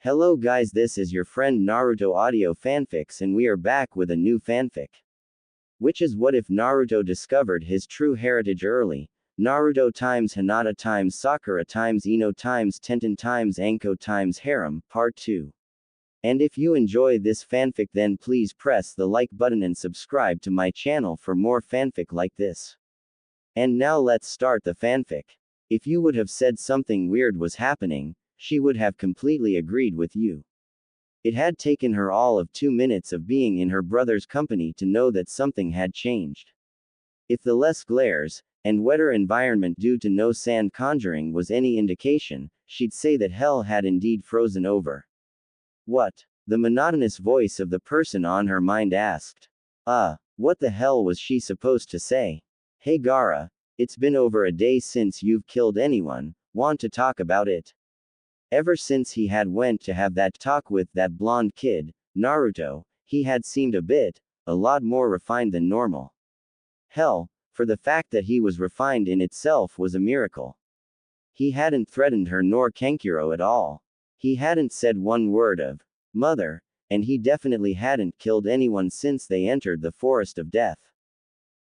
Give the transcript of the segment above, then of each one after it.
Hello guys, this is your friend Naruto Audio Fanfics and we are back with a new fanfic. Which is what if Naruto discovered his true heritage early? Naruto times Hinata times Sakura times Ino times Tenten times Anko times Harem, Part 2. And if you enjoy this fanfic then please press the like button and subscribe to my channel for more fanfic like this. And now let's start the fanfic. If you would have said something weird was happening, she would have completely agreed with you. It had taken her all of 2 minutes of being in her brother's company to know that something had changed. If the less glares, and wetter environment due to no sand conjuring was any indication, she'd say that hell had indeed frozen over. What? The monotonous voice of the person on her mind asked. What the hell was she supposed to say? Hey Gaara, it's been over a day since you've killed anyone, want to talk about it? Ever since he had went to have that talk with that blonde kid, Naruto, he had seemed a lot more refined than normal. Hell, for the fact that he was refined in itself was a miracle. He hadn't threatened her nor Kankuro at all. He hadn't said one word of mother, and he definitely hadn't killed anyone since they entered the forest of death.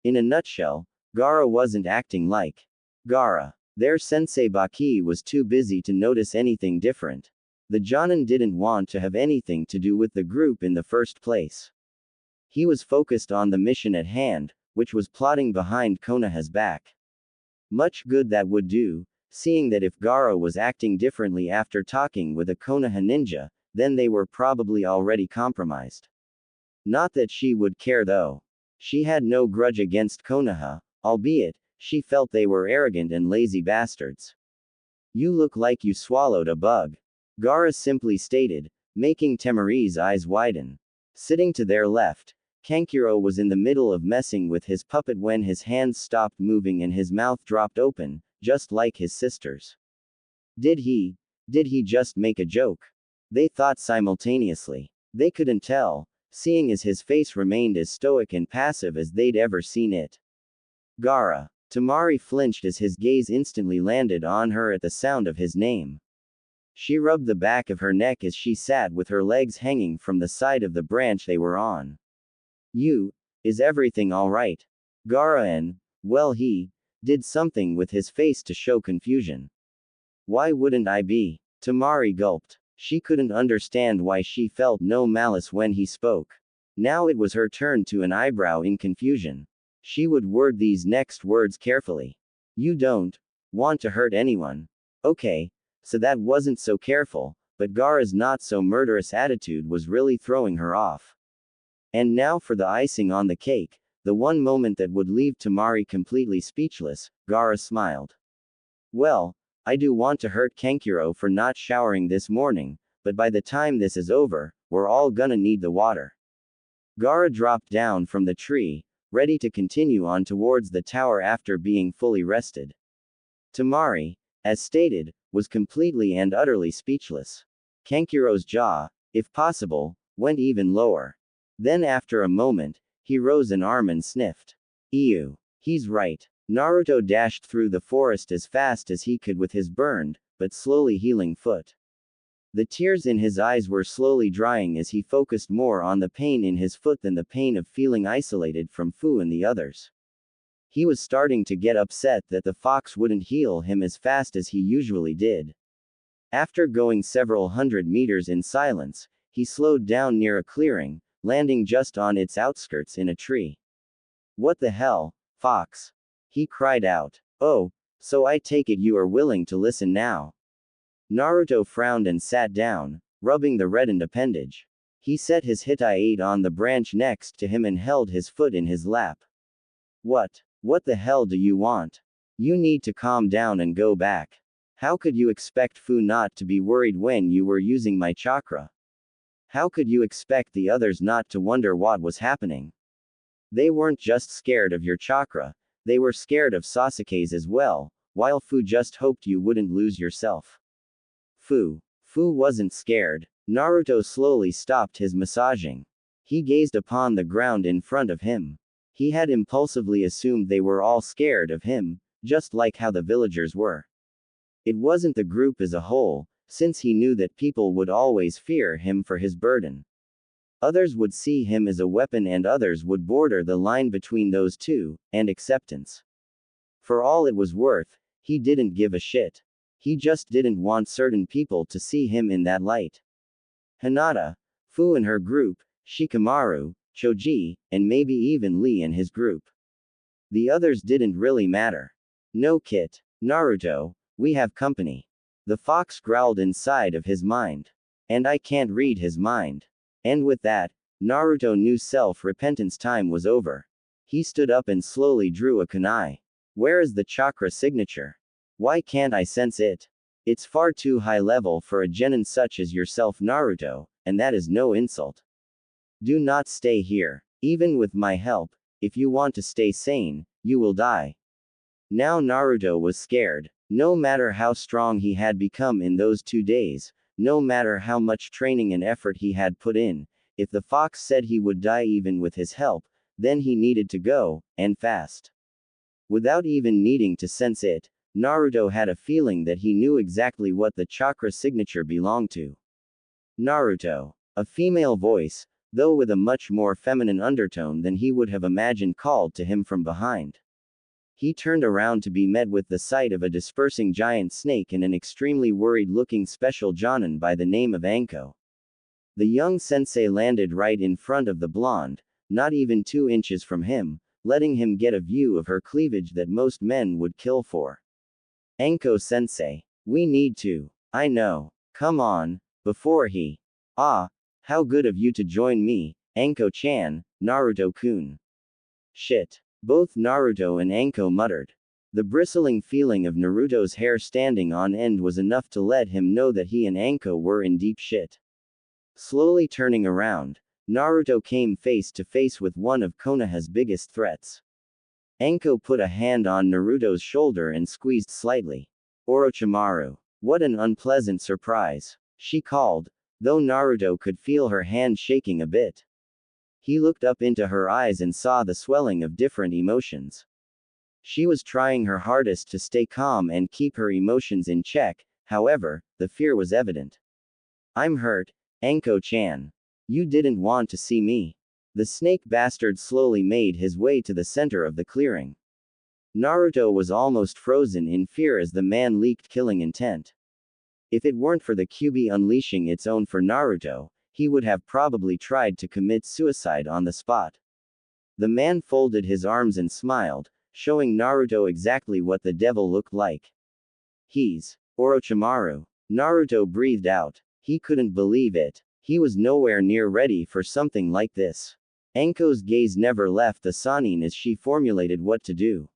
In a nutshell, Gaara wasn't acting like Gaara. Their sensei Baki was too busy to notice anything different. The Jonin didn't want to have anything to do with the group in the first place. He was focused on the mission at hand, which was plotting behind Konoha's back. Much good that would do, seeing that if Gaara was acting differently after talking with a Konoha ninja, then they were probably already compromised. Not that she would care though. She had no grudge against Konoha, albeit, she felt they were arrogant and lazy bastards. You look like you swallowed a bug. Gaara simply stated, making Temari's eyes widen. Sitting to their left, Kankuro was in the middle of messing with his puppet when his hands stopped moving and his mouth dropped open, just like his sister's. Did he just make a joke? They thought simultaneously. They couldn't tell, seeing as his face remained as stoic and passive as they'd ever seen it. Gaara. Temari flinched as his gaze instantly landed on her at the sound of his name. She rubbed the back of her neck as she sat with her legs hanging from the side of the branch they were on. Is everything alright? Gaara he did something with his face to show confusion. Why wouldn't I be? Temari gulped. She couldn't understand why she felt no malice when he spoke. Now it was her turn to an eyebrow in confusion. She would word these next words carefully. You don't want to hurt anyone. Okay, so that wasn't so careful, but Gaara's not so murderous attitude was really throwing her off. And now for the icing on the cake, the one moment that would leave Temari completely speechless, Gaara smiled. Well, I do want to hurt Kankuro for not showering this morning, but by the time this is over, we're all gonna need the water. Gaara dropped down from the tree, ready to continue on towards the tower after being fully rested. Temari, as stated, was completely and utterly speechless. Kankuro's jaw, if possible, went even lower. Then after a moment, he rose an arm and sniffed. Ew. He's right. Naruto dashed through the forest as fast as he could with his burned, but slowly healing foot. The tears in his eyes were slowly drying as he focused more on the pain in his foot than the pain of feeling isolated from Fu and the others. He was starting to get upset that the fox wouldn't heal him as fast as he usually did. After going several hundred meters in silence, he slowed down near a clearing, landing just on its outskirts in a tree. What the hell, fox? He cried out. Oh, so I take it you are willing to listen now. Naruto frowned and sat down, rubbing the reddened appendage. He set his Hitai on the branch next to him and held his foot in his lap. What the hell do you want? You need to calm down and go back. How could you expect Fu not to be worried when you were using my chakra? How could you expect the others not to wonder what was happening? They weren't just scared of your chakra, they were scared of Sasuke's as well, while Fu just hoped you wouldn't lose yourself. Fu wasn't scared. Naruto slowly stopped his massaging. He gazed upon the ground in front of him. He had impulsively assumed they were all scared of him, just like how the villagers were. It wasn't the group as a whole, since he knew that people would always fear him for his burden. Others would see him as a weapon and others would border the line between those two, and acceptance. For all it was worth, he didn't give a shit. He just didn't want certain people to see him in that light. Hinata, Fu and her group, Shikamaru, Choji, and maybe even Lee and his group. The others didn't really matter. No Kit. Naruto, we have company. The fox growled inside of his mind. And I can't read his mind. And with that, Naruto knew self-repentance time was over. He stood up and slowly drew a kunai. Where is the chakra signature? Why can't I sense it? It's far too high level for a genin such as yourself, Naruto, and that is no insult. Do not stay here. Even with my help, if you want to stay sane, you will die. Now Naruto was scared. No matter how strong he had become in those 2 days, no matter how much training and effort he had put in, if the fox said he would die even with his help, then he needed to go, and fast. Without even needing to sense it, Naruto had a feeling that he knew exactly what the chakra signature belonged to. Naruto. A female voice, though with a much more feminine undertone than he would have imagined, called to him from behind. He turned around to be met with the sight of a dispersing giant snake and an extremely worried-looking special jonin by the name of Anko. The young sensei landed right in front of the blonde, not even 2 inches from him, letting him get a view of her cleavage that most men would kill for. Anko-sensei. We need to. I know. Come on. Before he. Ah. How good of you to join me, Anko-chan, Naruto-kun. Shit. Both Naruto and Anko muttered. The bristling feeling of Naruto's hair standing on end was enough to let him know that he and Anko were in deep shit. Slowly turning around, Naruto came face to face with one of Konoha's biggest threats. Anko put a hand on Naruto's shoulder and squeezed slightly. Orochimaru. What an unpleasant surprise, she called, though Naruto could feel her hand shaking a bit. He looked up into her eyes and saw the swelling of different emotions. She was trying her hardest to stay calm and keep her emotions in check, however, the fear was evident. I'm hurt, Anko-chan. You didn't want to see me. The snake bastard slowly made his way to the center of the clearing. Naruto was almost frozen in fear as the man leaked killing intent. If it weren't for the Kyuubi unleashing its own for Naruto, he would have probably tried to commit suicide on the spot. The man folded his arms and smiled, showing Naruto exactly what the devil looked like. He's Orochimaru. Naruto breathed out. He couldn't believe it. He was nowhere near ready for something like this. Anko's gaze never left the Sannin as she formulated what to do.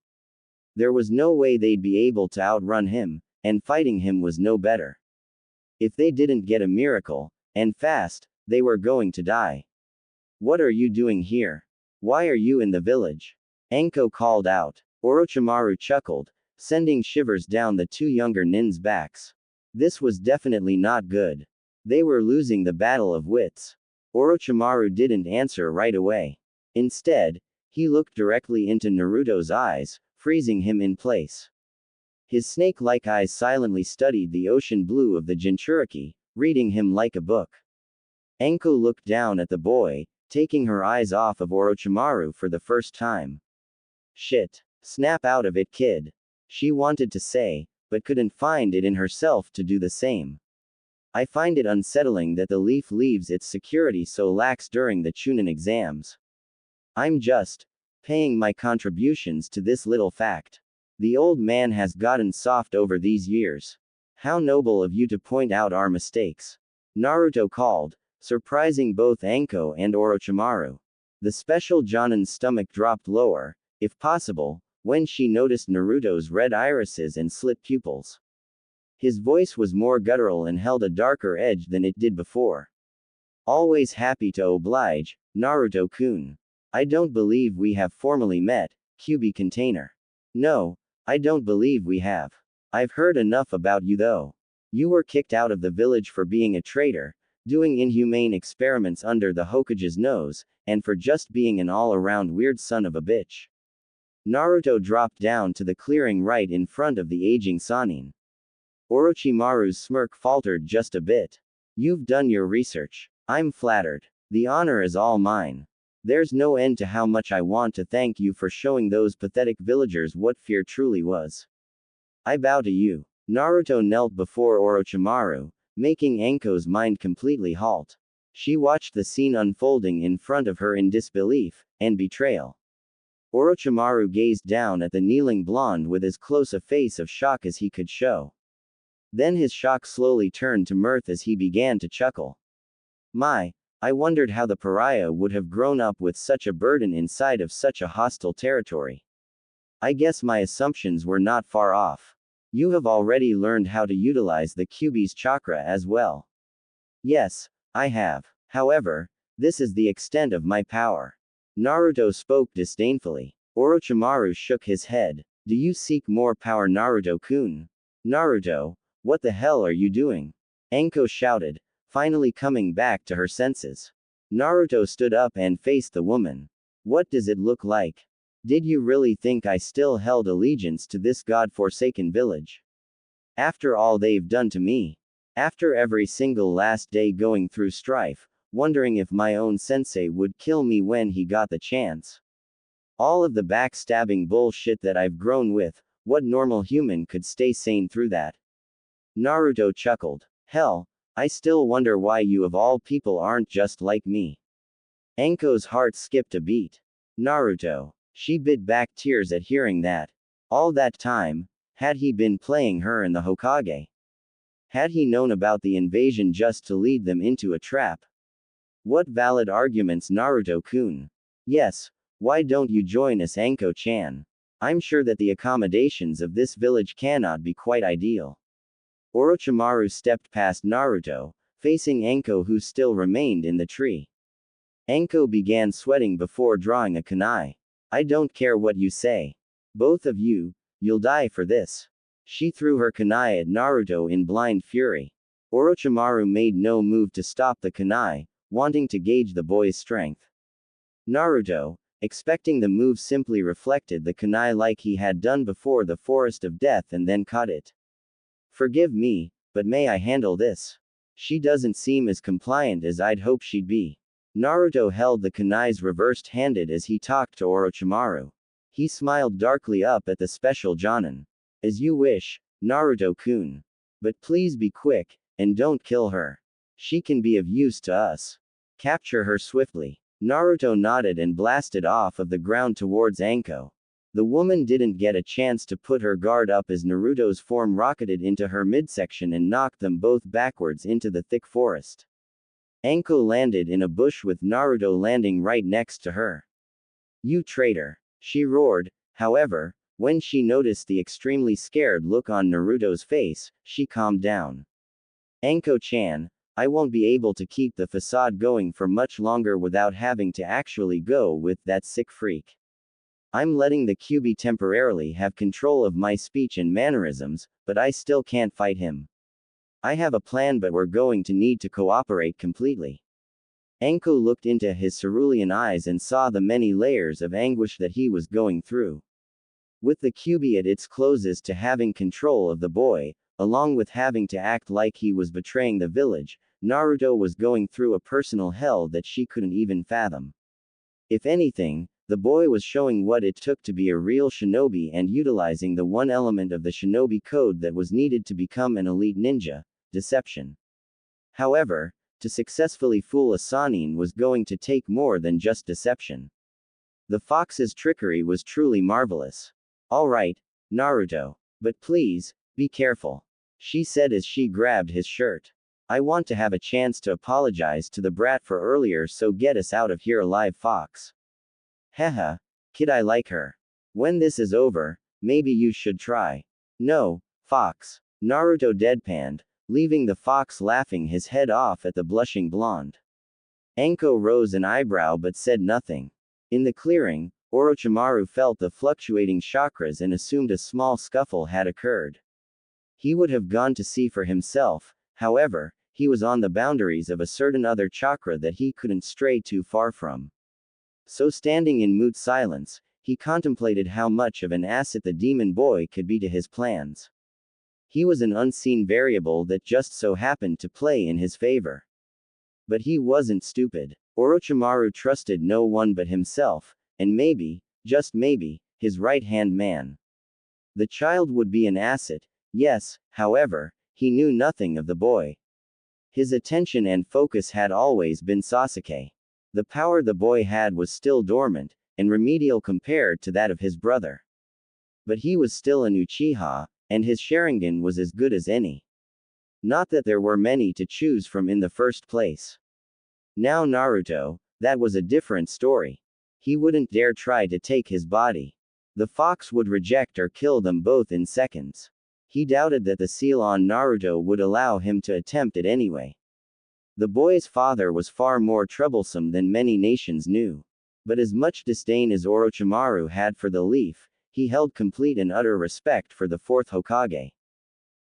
There was no way they'd be able to outrun him, and fighting him was no better. If they didn't get a miracle, and fast, they were going to die. What are you doing here? Why are you in the village? Anko called out. Orochimaru chuckled, sending shivers down the 2 younger nins' backs. This was definitely not good. They were losing the battle of wits. Orochimaru didn't answer right away. Instead, he looked directly into Naruto's eyes, freezing him in place. His snake-like eyes silently studied the ocean blue of the Jinchuriki, reading him like a book. Anko looked down at the boy, taking her eyes off of Orochimaru for the first time. Shit. Snap out of it, kid. She wanted to say, but couldn't find it in herself to do the same. I find it unsettling that the leaf leaves its security so lax during the Chunin exams. I'm just paying my contributions to this little fact. The old man has gotten soft over these years. How noble of you to point out our mistakes. Naruto called, surprising both Anko and Orochimaru. The special Jonin's stomach dropped lower, if possible, when she noticed Naruto's red irises and slit pupils. His voice was more guttural and held a darker edge than it did before. Always happy to oblige, Naruto-kun. I don't believe we have formally met, Kyuubi container. No, I don't believe we have. I've heard enough about you though. You were kicked out of the village for being a traitor, doing inhumane experiments under the Hokage's nose, and for just being an all-around weird son of a bitch. Naruto dropped down to the clearing right in front of the aging Sannin. Orochimaru's smirk faltered just a bit. You've done your research. I'm flattered. The honor is all mine. There's no end to how much I want to thank you for showing those pathetic villagers what fear truly was. I bow to you. Naruto knelt before Orochimaru, making Anko's mind completely halt. She watched the scene unfolding in front of her in disbelief and betrayal. Orochimaru gazed down at the kneeling blonde with as close a face of shock as he could show. Then his shock slowly turned to mirth as he began to chuckle. I wondered how the pariah would have grown up with such a burden inside of such a hostile territory. I guess my assumptions were not far off. You have already learned how to utilize the Kyuubi's chakra as well. Yes, I have. However, this is the extent of my power. Naruto spoke disdainfully. Orochimaru shook his head. Do you seek more power, Naruto-kun? Naruto, what the hell are you doing? Anko shouted, finally coming back to her senses. Naruto stood up and faced the woman. What does it look like? Did you really think I still held allegiance to this god-forsaken village? After all they've done to me. After every single last day going through strife, wondering if my own sensei would kill me when he got the chance. All of the backstabbing bullshit that I've grown with, what normal human could stay sane through that? Naruto chuckled. Hell, I still wonder why you of all people aren't just like me. Anko's heart skipped a beat. Naruto. She bit back tears at hearing that. All that time, had he been playing her and the Hokage? Had he known about the invasion just to lead them into a trap? What valid arguments, Naruto-kun? Yes, why don't you join us, Anko-chan? I'm sure that the accommodations of this village cannot be quite ideal. Orochimaru stepped past Naruto, facing Anko who still remained in the tree. Anko began sweating before drawing a kunai. I don't care what you say. Both of you, you'll die for this. She threw her kunai at Naruto in blind fury. Orochimaru made no move to stop the kunai, wanting to gauge the boy's strength. Naruto, expecting the move, simply reflected the kunai like he had done before the forest of death and then caught it. Forgive me, but may I handle this? She doesn't seem as compliant as I'd hope she'd be. Naruto held the kunais reversed-handed as he talked to Orochimaru. He smiled darkly up at the special Jonin. As you wish, Naruto-kun. But please be quick, and don't kill her. She can be of use to us. Capture her swiftly. Naruto nodded and blasted off of the ground towards Anko. The woman didn't get a chance to put her guard up as Naruto's form rocketed into her midsection and knocked them both backwards into the thick forest. Anko landed in a bush with Naruto landing right next to her. You traitor! She roared. However, when she noticed the extremely scared look on Naruto's face, she calmed down. Anko-chan, I won't be able to keep the facade going for much longer without having to actually go with that sick freak. I'm letting the Kyuubi temporarily have control of my speech and mannerisms, but I still can't fight him. I have a plan, but we're going to need to cooperate completely. Anko looked into his cerulean eyes and saw the many layers of anguish that he was going through. With the Kyuubi at its closest to having control of the boy, along with having to act like he was betraying the village, Naruto was going through a personal hell that she couldn't even fathom. If anything, the boy was showing what it took to be a real shinobi and utilizing the one element of the shinobi code that was needed to become an elite ninja: deception. However, to successfully fool a Sannin was going to take more than just deception. The fox's trickery was truly marvelous. Alright, Naruto. But please, be careful, she said as she grabbed his shirt. I want to have a chance to apologize to the brat for earlier, so get us out of here alive, fox. Haha, kid, I like her. When this is over, maybe you should try. No, fox. Naruto deadpanned, leaving the fox laughing his head off at the blushing blonde. Anko rose an eyebrow but said nothing. In the clearing, Orochimaru felt the fluctuating chakras and assumed a small scuffle had occurred. He would have gone to see for himself, however, he was on the boundaries of a certain other chakra that he couldn't stray too far from. So standing in mute silence, he contemplated how much of an asset the demon boy could be to his plans. He was an unseen variable that just so happened to play in his favor. But he wasn't stupid. Orochimaru trusted no one but himself, and maybe, just maybe, his right-hand man. The child would be an asset, yes, however, he knew nothing of the boy. His attention and focus had always been Sasuke. The power the boy had was still dormant, and remedial compared to that of his brother. But he was still an Uchiha, and his Sharingan was as good as any. Not that there were many to choose from in the first place. Now Naruto, that was a different story. He wouldn't dare try to take his body. The fox would reject or kill them both in seconds. He doubted that the seal on Naruto would allow him to attempt it anyway. The boy's father was far more troublesome than many nations knew. But as much disdain as Orochimaru had for the leaf, he held complete and utter respect for the fourth Hokage.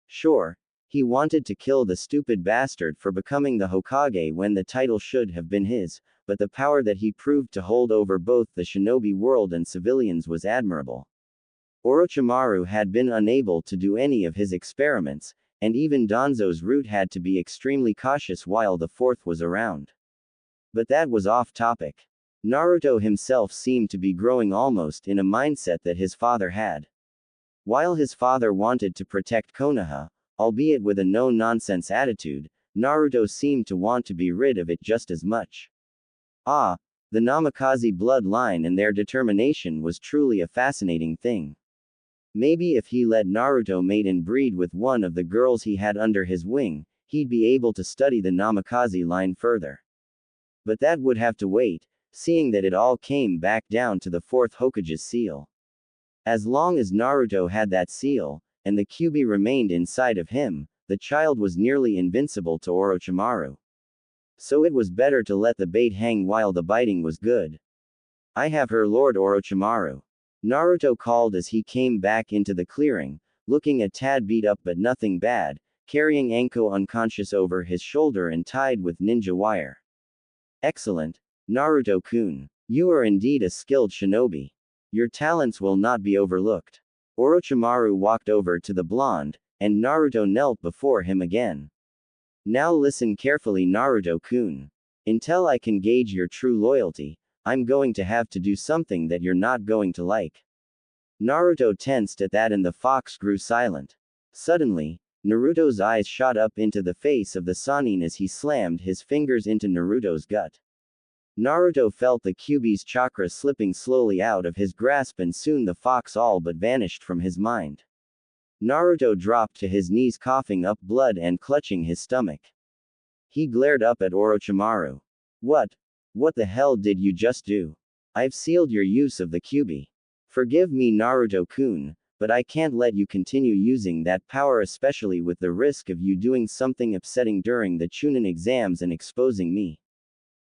Sure, he wanted to kill the stupid bastard for becoming the Hokage when the title should have been his, but the power that he proved to hold over both the shinobi world and civilians was admirable. Orochimaru had been unable to do any of his experiments, and even Danzo's route had to be extremely cautious while the fourth was around. But that was off topic. Naruto himself seemed to be growing almost in a mindset that his father had. While his father wanted to protect Konoha, albeit with a no-nonsense attitude, Naruto seemed to want to be rid of it just as much. Ah, the Namikaze bloodline and their determination was truly a fascinating thing. Maybe if he let Naruto mate and breed with one of the girls he had under his wing, he'd be able to study the Namikaze line further. But that would have to wait, seeing that it all came back down to the fourth Hokage's seal. As long as Naruto had that seal, and the Kyuubi remained inside of him, the child was nearly invincible to Orochimaru. So it was better to let the bait hang while the biting was good. I have her, Lord Orochimaru. Naruto called as he came back into the clearing, looking a tad beat up but nothing bad, carrying Anko unconscious over his shoulder and tied with ninja wire. Excellent, Naruto-kun. You are indeed a skilled shinobi. Your talents will not be overlooked. Orochimaru walked over to the blonde, and Naruto knelt before him again. Now listen carefully, Naruto-kun. Until I can gauge your true loyalty, I'm going to have to do something that you're not going to like. Naruto tensed at that and the fox grew silent. Suddenly, Naruto's eyes shot up into the face of the Sannin as he slammed his fingers into Naruto's gut. Naruto felt the Kyuubi's chakra slipping slowly out of his grasp and soon the fox all but vanished from his mind. Naruto dropped to his knees coughing up blood and clutching his stomach. He glared up at Orochimaru. What the hell did you just do? I've sealed your use of the Kyuubi. Forgive me, Naruto-kun, but I can't let you continue using that power, especially with the risk of you doing something upsetting during the Chunin exams and exposing me.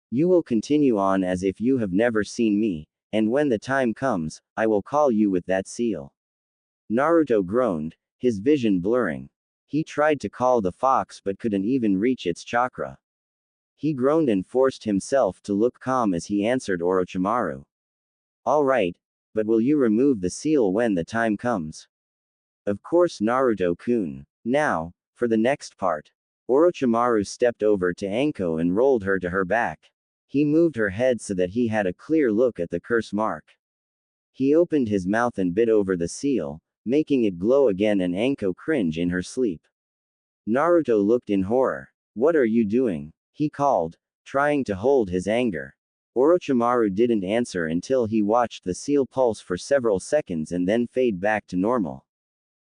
You will continue on as if you have never seen me, and when the time comes, I will call you with that seal. Naruto groaned, his vision blurring. He tried to call the fox but couldn't even reach its chakra. He groaned and forced himself to look calm as he answered Orochimaru. All right, but will you remove the seal when the time comes? Of course, Naruto-kun. Now, for the next part. Orochimaru stepped over to Anko and rolled her to her back. He moved her head so that he had a clear look at the curse mark. He opened his mouth and bit over the seal, making it glow again, and Anko cringed in her sleep. Naruto looked in horror. What are you doing? He called, trying to hold his anger. Orochimaru didn't answer until he watched the seal pulse for several seconds and then fade back to normal.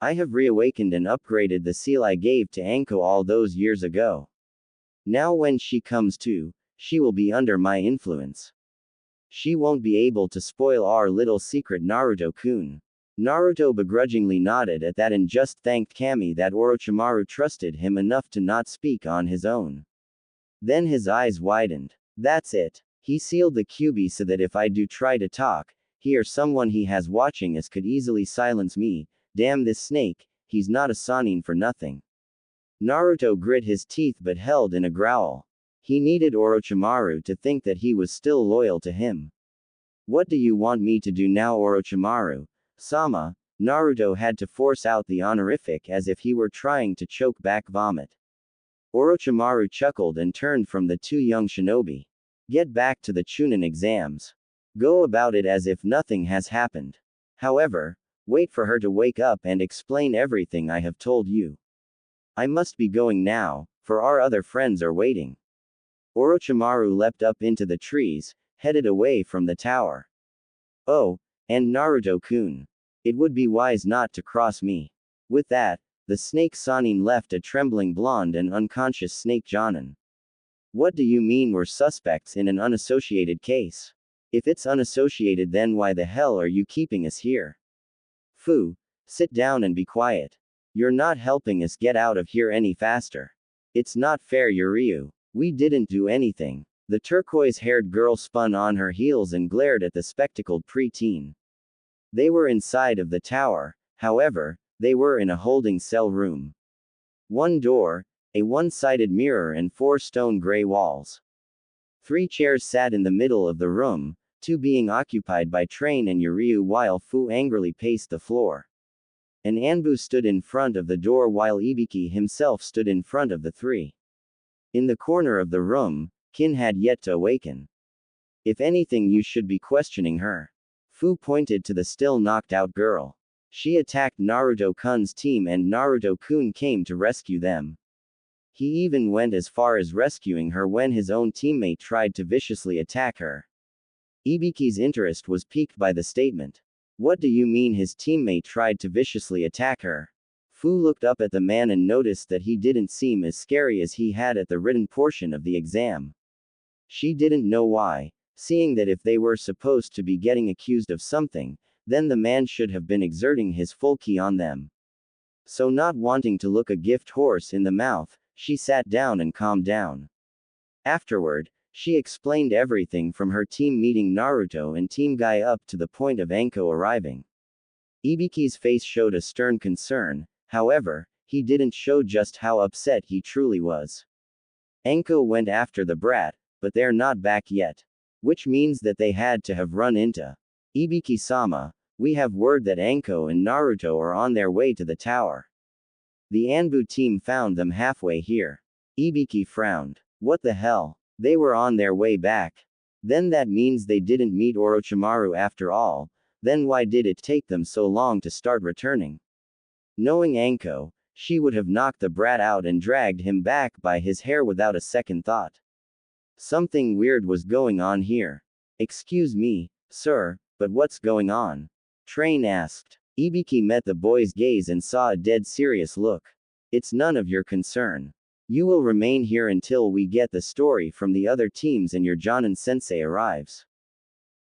I have reawakened and upgraded the seal I gave to Anko all those years ago. Now when she comes to, she will be under my influence. She won't be able to spoil our little secret, Naruto-kun. Naruto begrudgingly nodded at that and just thanked Kami that Orochimaru trusted him enough to not speak on his own. Then his eyes widened. That's it. He sealed the Kyuubi so that if I do try to talk, he or someone he has watching us could easily silence me. Damn this snake, he's not a Sannin for nothing. Naruto grit his teeth but held in a growl. He needed Orochimaru to think that he was still loyal to him. What do you want me to do now, Orochimaru? Sama, Naruto had to force out the honorific as if he were trying to choke back vomit. Orochimaru chuckled and turned from the two young shinobi. Get back to the Chunin exams. Go about it as if nothing has happened. However, wait for her to wake up and explain everything I have told you. I must be going now, for our other friends are waiting. Orochimaru leapt up into the trees, headed away from the tower. Oh, and Naruto-kun. It would be wise not to cross me. With that, the snake Sanin left a trembling blonde and unconscious snake Jonin. What do you mean we're suspects in an unassociated case? If it's unassociated, then why the hell are you keeping us here? Fu, sit down and be quiet. You're not helping us get out of here any faster. It's not fair, Yuryu. We didn't do anything. The turquoise-haired girl spun on her heels and glared at the spectacled preteen. They were inside of the tower, however, they were in a holding cell room. One door, a one-sided mirror and 4 stone gray walls. 3 chairs sat in the middle of the room, 2 being occupied by Train and Yuryu while Fu angrily paced the floor. An Anbu stood in front of the door while Ibiki himself stood in front of the 3. In the corner of the room, Kin had yet to awaken. If anything, you should be questioning her. Fu pointed to the still knocked out girl. She attacked Naruto-kun's team and Naruto-kun came to rescue them. He even went as far as rescuing her when his own teammate tried to viciously attack her. Ibiki's interest was piqued by the statement. What do you mean his teammate tried to viciously attack her? Fu looked up at the man and noticed that he didn't seem as scary as he had at the written portion of the exam. She didn't know why, seeing that if they were supposed to be getting accused of something, then the man should have been exerting his full ki on them. So not wanting to look a gift horse in the mouth, she sat down and calmed down. Afterward, she explained everything from her team meeting Naruto and Team Guy up to the point of Anko arriving. Ibiki's face showed a stern concern, however, he didn't show just how upset he truly was. Anko went after the brat, but they're not back yet. Which means that they had to have run into Ibiki-sama. We have word that Anko and Naruto are on their way to the tower. The Anbu team found them halfway here. Ibiki frowned. What the hell? They were on their way back. Then that means they didn't meet Orochimaru after all. Then why did it take them so long to start returning? Knowing Anko, she would have knocked the brat out and dragged him back by his hair without a second thought. Something weird was going on here. Excuse me, sir, but what's going on? Train asked. Ibiki met the boy's gaze and saw a dead serious look. It's none of your concern. You will remain here until we get the story from the other teams and your Jonin-sensei arrives.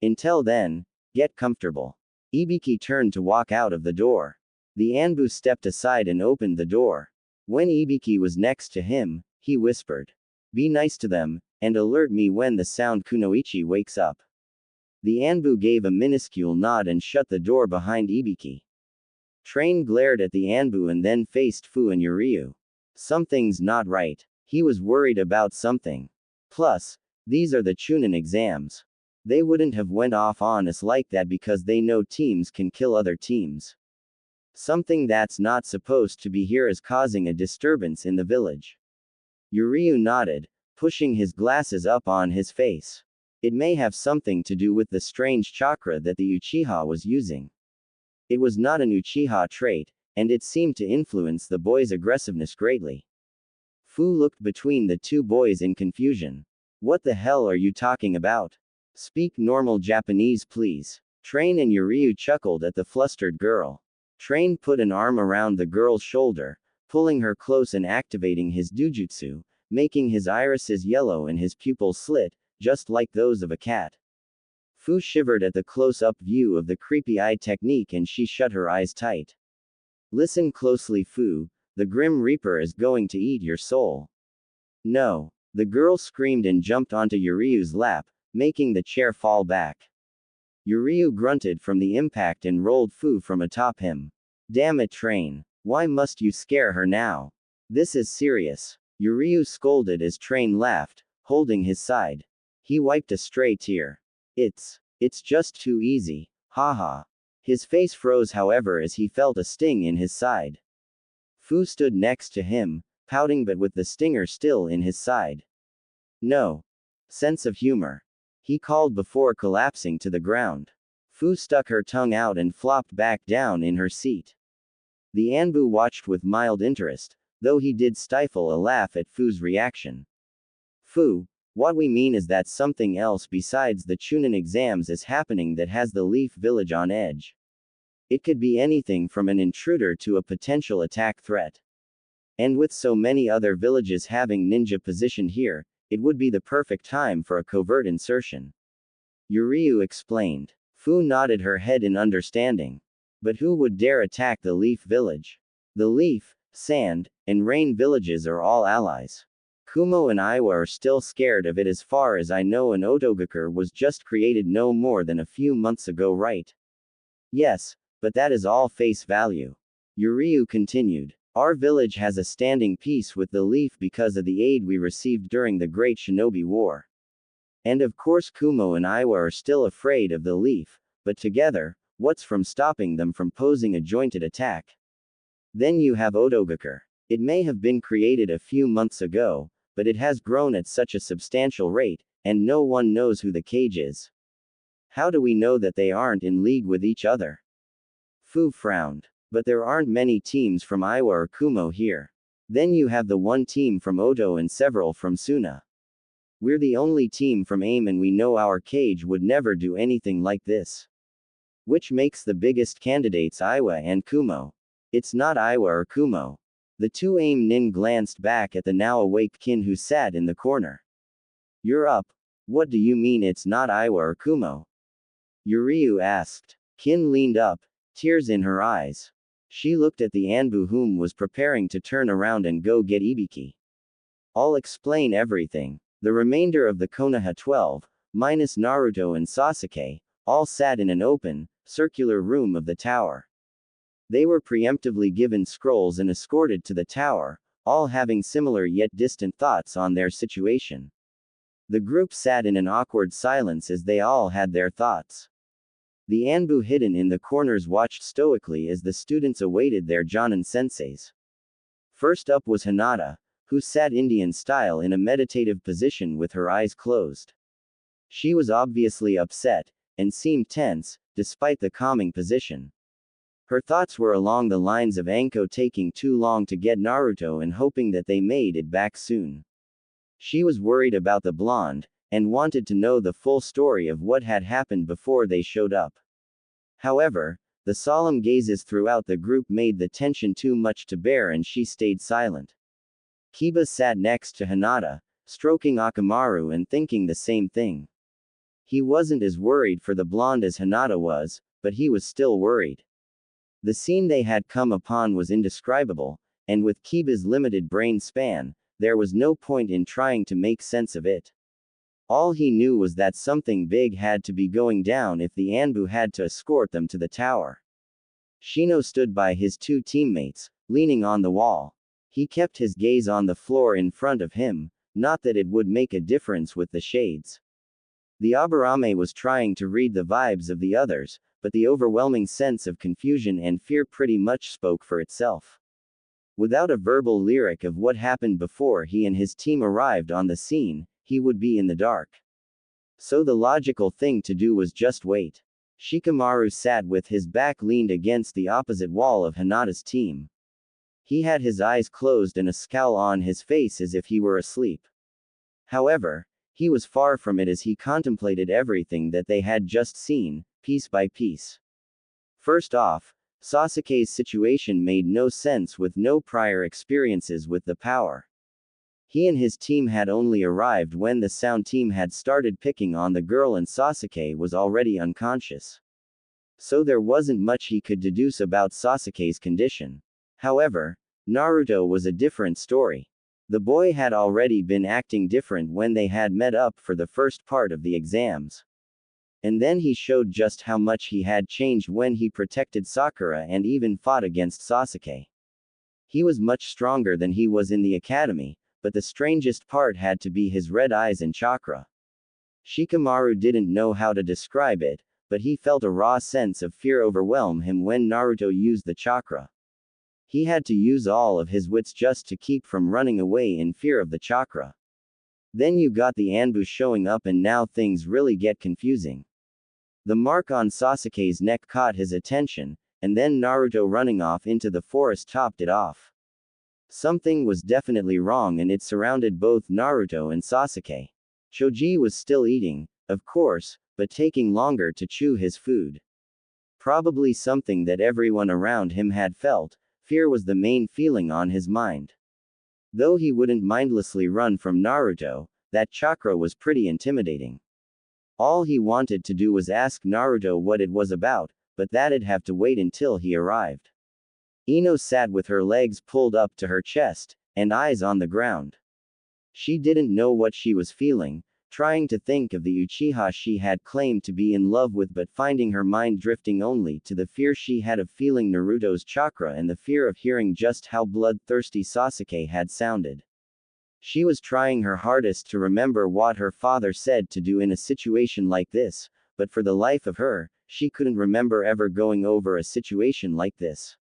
Until then, get comfortable. Ibiki turned to walk out of the door. The Anbu stepped aside and opened the door. When Ibiki was next to him, he whispered. Be nice to them, and alert me when the sound Kunoichi wakes up. The Anbu gave a minuscule nod and shut the door behind Ibiki. Train glared at the Anbu and then faced Fu and Yuryu. Something's not right. He was worried about something. Plus, these are the Chunin exams. They wouldn't have went off on us like that because they know teams can kill other teams. Something that's not supposed to be here is causing a disturbance in the village. Yuryu nodded, pushing his glasses up on his face. It may have something to do with the strange chakra that the Uchiha was using. It was not an Uchiha trait, and it seemed to influence the boy's aggressiveness greatly. Fu looked between the two boys in confusion. What the hell are you talking about? Speak normal Japanese, please. Train and Yuryu chuckled at the flustered girl. Train put an arm around the girl's shoulder, pulling her close and activating his dujutsu, making his irises yellow and his pupils slit, just like those of a cat. Fu shivered at the close-up view of the creepy eye technique and she shut her eyes tight. Listen closely, Fu, the Grim Reaper is going to eat your soul. No. The girl screamed and jumped onto Yuryu's lap, making the chair fall back. Yuryu grunted from the impact and rolled Fu from atop him. Damn it, Train. Why must you scare her now? This is serious. Yuryu scolded as Train laughed, holding his side. He wiped a stray tear. It's just too easy. Haha. His face froze however as he felt a sting in his side. Fu stood next to him, pouting but with the stinger still in his side. No. Sense of humor. He called before collapsing to the ground. Fu stuck her tongue out and flopped back down in her seat. The Anbu watched with mild interest, though he did stifle a laugh at Fu's reaction. Fu, what we mean is that something else besides the Chunin exams is happening that has the Leaf Village on edge. It could be anything from an intruder to a potential attack threat. And with so many other villages having ninja positioned here, it would be the perfect time for a covert insertion. Yuryu explained. Fu nodded her head in understanding. But who would dare attack the Leaf Village? The Leaf, Sand, and Rain villages are all allies. Kumo and Iwa are still scared of it as far as I know, and Otogakure was just created no more than a few months ago, right? Yes, but that is all face value. Yuryu continued. Our village has a standing peace with the Leaf because of the aid we received during the Great Shinobi War. And of course Kumo and Iwa are still afraid of the Leaf, but together, what's from stopping them from posing a jointed attack? Then you have Otogakure. It may have been created a few months ago, but it has grown at such a substantial rate, and no one knows who the cage is. How do we know that they aren't in league with each other? Fu frowned. But there aren't many teams from Iwa or Kumo here. Then you have the one team from Oto and several from Suna. We're the only team from AIM and we know our cage would never do anything like this. Which makes the biggest candidates Iwa and Kumo. It's not Iwa or Kumo. The two AIM nin glanced back at the now awake Kin who sat in the corner. You're up. What do you mean it's not Iwa or Kumo? Yuryu asked. Kin leaned up, tears in her eyes. She looked at the Anbu whom was preparing to turn around and go get Ibiki. I'll explain everything. The remainder of the Konoha 12, minus Naruto and Sasuke, all sat in an open, circular room of the tower. They were preemptively given scrolls and escorted to the tower, all having similar yet distant thoughts on their situation. The group sat in an awkward silence as they all had their thoughts. The Anbu hidden in the corners watched stoically as the students awaited their Jonin senseis. First up was Hinata, who sat Indian style in a meditative position with her eyes closed. She was obviously upset, and seemed tense, despite the calming position. Her thoughts were along the lines of Anko taking too long to get Naruto and hoping that they made it back soon. She was worried about the blonde, and wanted to know the full story of what had happened before they showed up. However, the solemn gazes throughout the group made the tension too much to bear and she stayed silent. Kiba sat next to Hinata, stroking Akamaru and thinking the same thing. He wasn't as worried for the blonde as Hinata was, but he was still worried. The scene they had come upon was indescribable, and with Kiba's limited brain span, there was no point in trying to make sense of it. All he knew was that something big had to be going down if the Anbu had to escort them to the tower. Shino stood by his two teammates, leaning on the wall. He kept his gaze on the floor in front of him, not that it would make a difference with the shades. The Aburame was trying to read the vibes of the others, but the overwhelming sense of confusion and fear pretty much spoke for itself. Without a verbal lyric of what happened before he and his team arrived on the scene, he would be in the dark. So the logical thing to do was just wait. Shikamaru sat with his back leaned against the opposite wall of Hinata's team. He had his eyes closed and a scowl on his face as if he were asleep. However, he was far from it as he contemplated everything that they had just seen, piece by piece. First off, Sasuke's situation made no sense with no prior experiences with the power. He and his team had only arrived when the sound team had started picking on the girl and Sasuke was already unconscious. So there wasn't much he could deduce about Sasuke's condition. However, Naruto was a different story. The boy had already been acting different when they had met up for the first part of the exams. And then he showed just how much he had changed when he protected Sakura and even fought against Sasuke. He was much stronger than he was in the academy, but the strangest part had to be his red eyes and chakra. Shikamaru didn't know how to describe it, but he felt a raw sense of fear overwhelm him when Naruto used the chakra. He had to use all of his wits just to keep from running away in fear of the chakra. Then you got the ambush showing up and now things really get confusing. The mark on Sasuke's neck caught his attention, and then Naruto running off into the forest topped it off. Something was definitely wrong and it surrounded both Naruto and Sasuke. Choji was still eating, of course, but taking longer to chew his food. Probably something that everyone around him had felt. Fear was the main feeling on his mind. Though he wouldn't mindlessly run from Naruto, that chakra was pretty intimidating. All he wanted to do was ask Naruto what it was about, but that'd have to wait until he arrived. Ino sat with her legs pulled up to her chest, and eyes on the ground. She didn't know what she was feeling, trying to think of the Uchiha she had claimed to be in love with, but finding her mind drifting only to the fear she had of feeling Naruto's chakra and the fear of hearing just how bloodthirsty Sasuke had sounded. She was trying her hardest to remember what her father said to do in a situation like this, but for the life of her, she couldn't remember ever going over a situation like this.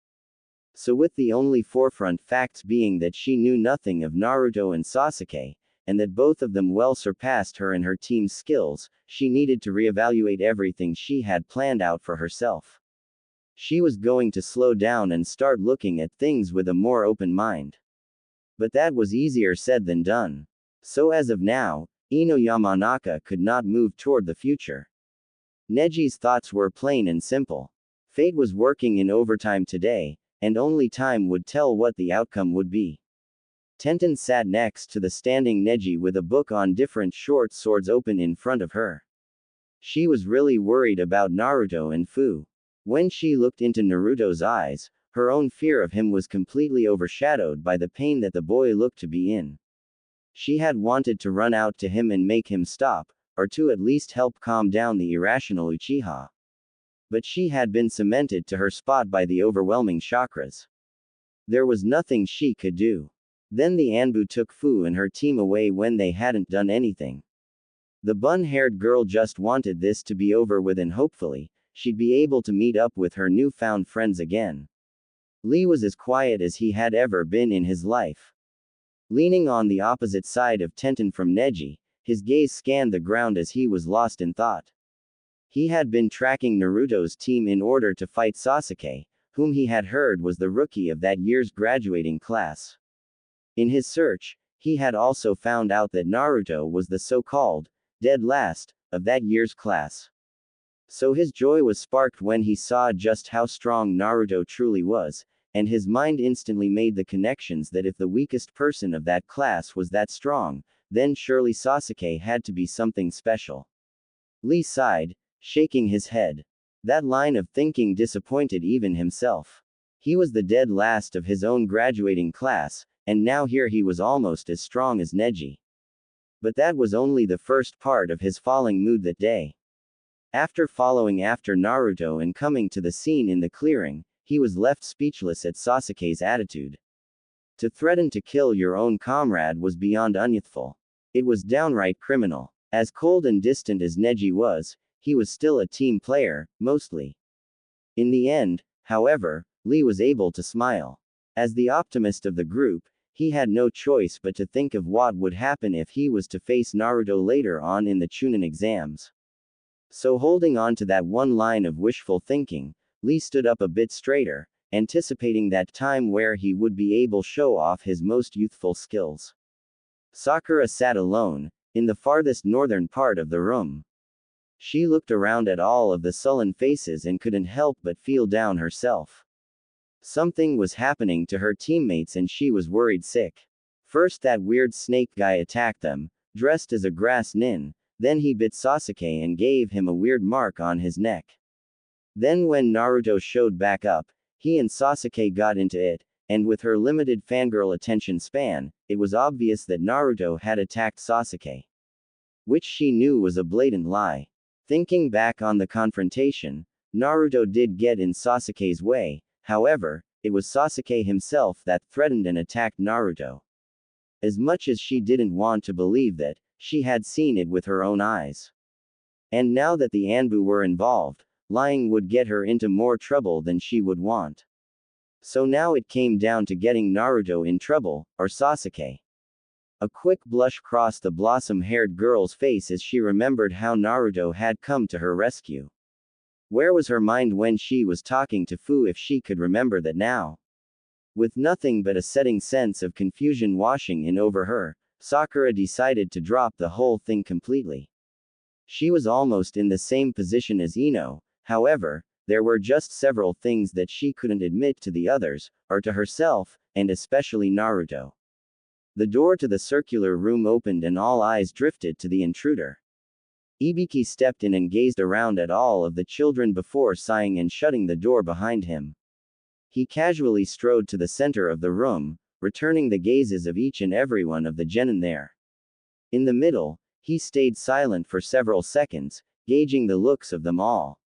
So with the only forefront facts being that she knew nothing of Naruto and Sasuke, and that both of them well surpassed her in her team's skills, she needed to reevaluate everything she had planned out for herself. She was going to slow down and start looking at things with a more open mind. But that was easier said than done. So as of now, Ino Yamanaka could not move toward the future. Neji's thoughts were plain and simple. Fate was working in overtime today, and only time would tell what the outcome would be. Tenten sat next to the standing Neji with a book on different short swords open in front of her. She was really worried about Naruto and Fu. When she looked into Naruto's eyes, her own fear of him was completely overshadowed by the pain that the boy looked to be in. She had wanted to run out to him and make him stop, or to at least help calm down the irrational Uchiha. But she had been cemented to her spot by the overwhelming chakras. There was nothing she could do. Then the Anbu took Fu and her team away when they hadn't done anything. The bun-haired girl just wanted this to be over with and hopefully, she'd be able to meet up with her newfound friends again. Lee was as quiet as he had ever been in his life. Leaning on the opposite side of Tenten from Neji, his gaze scanned the ground as he was lost in thought. He had been tracking Naruto's team in order to fight Sasuke, whom he had heard was the rookie of that year's graduating class. In his search, he had also found out that Naruto was the so-called dead last of that year's class. So his joy was sparked when he saw just how strong Naruto truly was, and his mind instantly made the connections that if the weakest person of that class was that strong, then surely Sasuke had to be something special. Lee sighed, shaking his head. That line of thinking disappointed even himself. He was the dead last of his own graduating class, and now here he was almost as strong as Neji. But that was only the first part of his falling mood that day. After following after Naruto and coming to the scene in the clearing, he was left speechless at Sasuke's attitude. To threaten to kill your own comrade was beyond unyouthful. It was downright criminal. As cold and distant as Neji was, he was still a team player, mostly. In the end, however, Lee was able to smile. As the optimist of the group, he had no choice but to think of what would happen if he was to face Naruto later on in the Chunin exams. So holding on to that one line of wishful thinking, Lee stood up a bit straighter, anticipating that time where he would be able to show off his most youthful skills. Sakura sat alone, in the farthest northern part of the room. She looked around at all of the sullen faces and couldn't help but feel down herself. Something was happening to her teammates and she was worried sick. First that weird snake guy attacked them, dressed as a grass nin, then he bit Sasuke and gave him a weird mark on his neck. Then when Naruto showed back up, he and Sasuke got into it, and with her limited fangirl attention span, it was obvious that Naruto had attacked Sasuke. Which she knew was a blatant lie. Thinking back on the confrontation, Naruto did get in Sasuke's way. However, it was Sasuke himself that threatened and attacked Naruto. As much as she didn't want to believe that, she had seen it with her own eyes. And now that the Anbu were involved, lying would get her into more trouble than she would want. So now it came down to getting Naruto in trouble, or Sasuke. A quick blush crossed the blossom-haired girl's face as she remembered how Naruto had come to her rescue. Where was her mind when she was talking to Fu if she could remember that now? With nothing but a setting sense of confusion washing in over her, Sakura decided to drop the whole thing completely. She was almost in the same position as Ino, however, there were just several things that she couldn't admit to the others, or to herself, and especially Naruto. The door to the circular room opened and all eyes drifted to the intruder. Ibiki stepped in and gazed around at all of the children before sighing and shutting the door behind him. He casually strode to the center of the room, returning the gazes of each and every one of the genin there. In the middle, he stayed silent for several seconds, gauging the looks of them all.